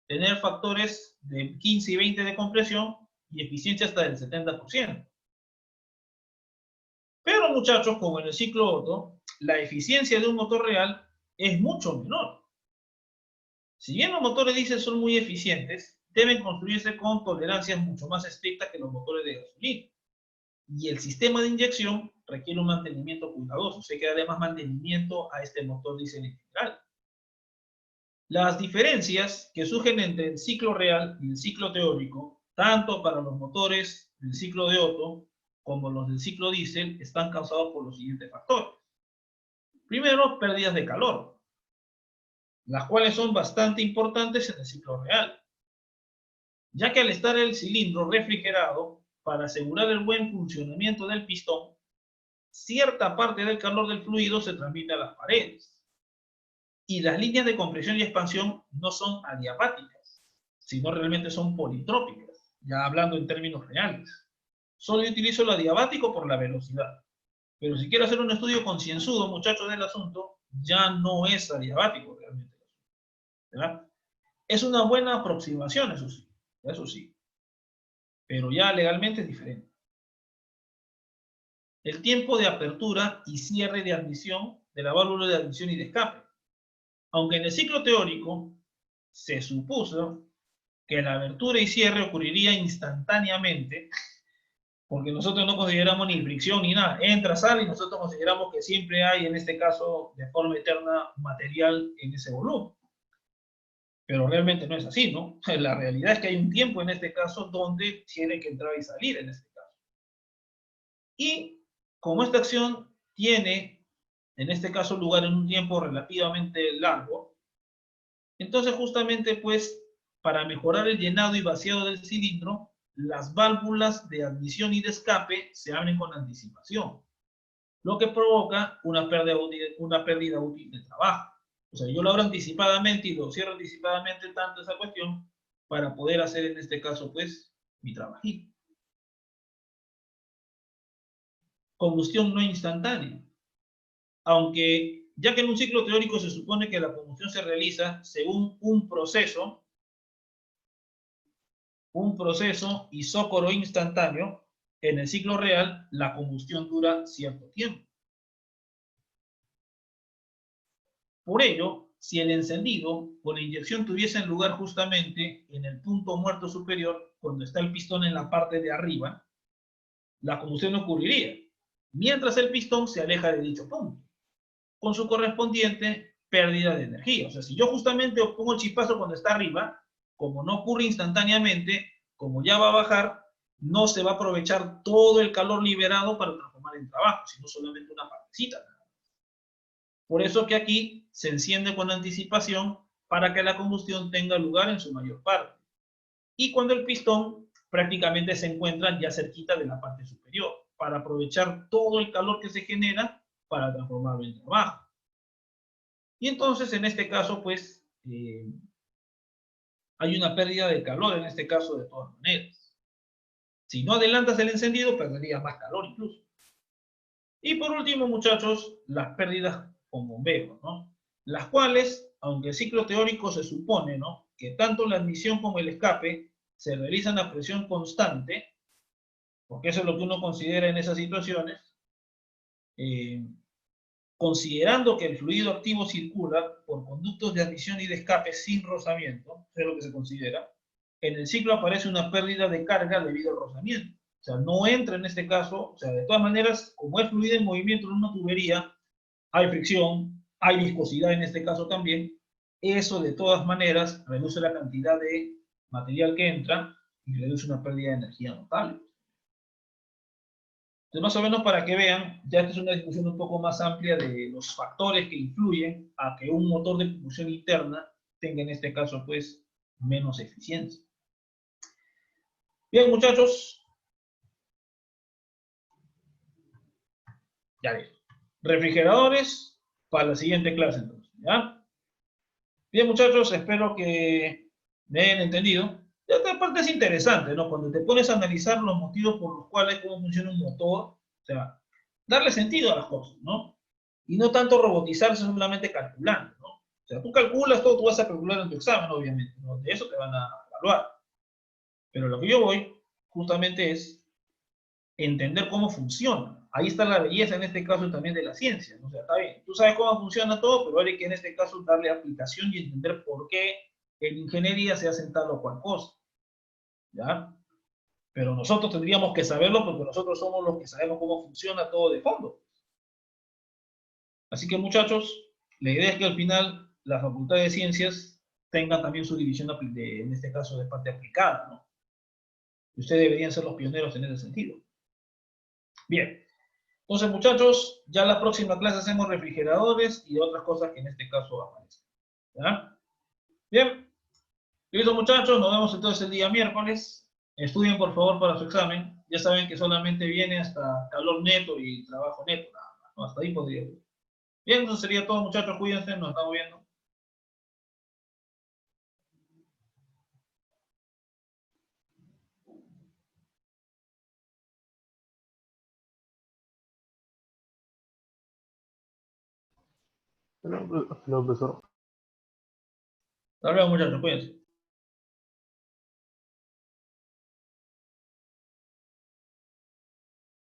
tener factores de 15 y 20 de compresión y eficiencia hasta del 70%. Pero muchachos, como en el ciclo Otto, la eficiencia de un motor real es mucho menor. Si bien los motores diésel son muy eficientes, deben construirse con tolerancias mucho más estrictas que los motores de gasolina. Y el sistema de inyección requiere un mantenimiento cuidadoso. Se queda además mantenimiento a este motor diésel en general. Las diferencias que surgen entre el ciclo real y el ciclo teórico, tanto para los motores del ciclo de Otto como los del ciclo diésel, están causados por los siguientes factores. Primero, pérdidas de calor, las cuales son bastante importantes en el ciclo real. ya que al estar el cilindro refrigerado, para asegurar el buen funcionamiento del pistón, cierta parte del calor del fluido se transmite a las paredes. Y las líneas de compresión y expansión no son adiabáticas, sino realmente son politrópicas, ya hablando en términos reales. Solo yo utilizo lo adiabático por la velocidad. Pero si quiero hacer un estudio concienzudo, muchachos, del asunto, ya no es adiabático realmente. ¿Verdad? Es una buena aproximación, eso sí. Pero ya legalmente es diferente. El tiempo de apertura y cierre de admisión de la válvula de admisión y de escape. Aunque en el ciclo teórico se supuso que la abertura y cierre ocurriría instantáneamente, porque nosotros no consideramos ni fricción ni nada. Entra, sale y nosotros consideramos que siempre hay, en este caso, de forma eterna, material en ese volumen. Pero realmente no es así, ¿no? La realidad es que hay un tiempo en este caso donde tiene que entrar y salir en este caso. Y como esta acción tiene, en este caso, lugar en un tiempo relativamente largo, entonces justamente pues para mejorar el llenado y vaciado del cilindro, las válvulas de admisión y de escape se abren con anticipación, lo que provoca una pérdida útil de trabajo. O sea, yo lo abro anticipadamente y lo cierro anticipadamente tanto esa cuestión para poder hacer en este caso pues mi trabajito. Combustión no instantánea. Aunque ya que en un ciclo teórico se supone que la combustión se realiza según un proceso isócoro instantáneo, en el ciclo real la combustión dura cierto tiempo. Por ello, si el encendido o la inyección tuviesen lugar justamente en el punto muerto superior, cuando está el pistón en la parte de arriba, la combustión no ocurriría, mientras el pistón se aleja de dicho punto, con su correspondiente pérdida de energía. O sea, si yo justamente pongo el chispazo cuando está arriba, como no ocurre instantáneamente, como ya va a bajar, no se va a aprovechar todo el calor liberado para transformar en trabajo, sino solamente una partecita. Por eso que aquí se enciende con anticipación para que la combustión tenga lugar en su mayor parte. Y cuando el pistón prácticamente se encuentra ya cerquita de la parte superior, para aprovechar todo el calor que se genera para transformarlo en trabajo. Y entonces, en este caso, pues, hay una pérdida de calor, en este caso, de todas maneras. Si no adelantas el encendido, perderías más calor incluso. Y por último, muchachos, las pérdidas con bombeo, ¿no? Las cuales, aunque el ciclo teórico se supone, ¿no?, que tanto la admisión como el escape se realizan a presión constante, porque eso es lo que uno considera en esas situaciones, considerando que el fluido activo circula por conductos de admisión y de escape sin rozamiento, es lo que se considera, en el ciclo aparece una pérdida de carga debido al rozamiento. O sea, no entra en este caso, o sea, de todas maneras, como es fluido en movimiento en una tubería, hay fricción, hay viscosidad en este caso también, eso de todas maneras reduce la cantidad de material que entra y reduce una pérdida de energía notable. Entonces, más o menos para que vean, ya esta es una discusión un poco más amplia de los factores que influyen a que un motor de combustión interna tenga en este caso pues menos eficiencia. Bien, muchachos. Ya ven. Refrigeradores para la siguiente clase entonces, ¿ya? Bien, muchachos, espero que me hayan entendido. Y otra parte es interesante, ¿no? Cuando te pones a analizar los motivos por los cuales, cómo funciona un motor, o sea, darle sentido a las cosas, ¿no? Y no tanto robotizarse solamente calculando, ¿no? O sea, tú calculas todo, tú vas a calcular en tu examen, obviamente, ¿no? De eso te van a evaluar. Pero lo que yo voy, justamente, es entender cómo funciona. Ahí está la belleza en este caso también de la ciencia, ¿no? O sea, está bien, tú sabes cómo funciona todo, pero hay que en este caso darle aplicación y entender por qué en ingeniería se hace tal o cual cosa, ¿ya? Pero nosotros tendríamos que saberlo porque nosotros somos los que sabemos cómo funciona todo de fondo. Así que, muchachos, la idea es que al final la Facultad de Ciencias tenga también su división en este caso de parte aplicada, ¿no? Ustedes deberían ser los pioneros en ese sentido. Bien. Entonces, muchachos, ya la próxima clase hacemos refrigeradores y otras cosas que en este caso aparecen. ¿Ya? Bien. Listo, muchachos, nos vemos entonces el día miércoles. Estudien, por favor, para su examen. Ya saben que solamente viene hasta calor neto y trabajo neto, nada más, ¿no? Hasta ahí podría ir. Bien, eso sería todo, muchachos. Cuídense, nos estamos viendo. Hello, profesor. Hasta luego, muchachos. Cuídense.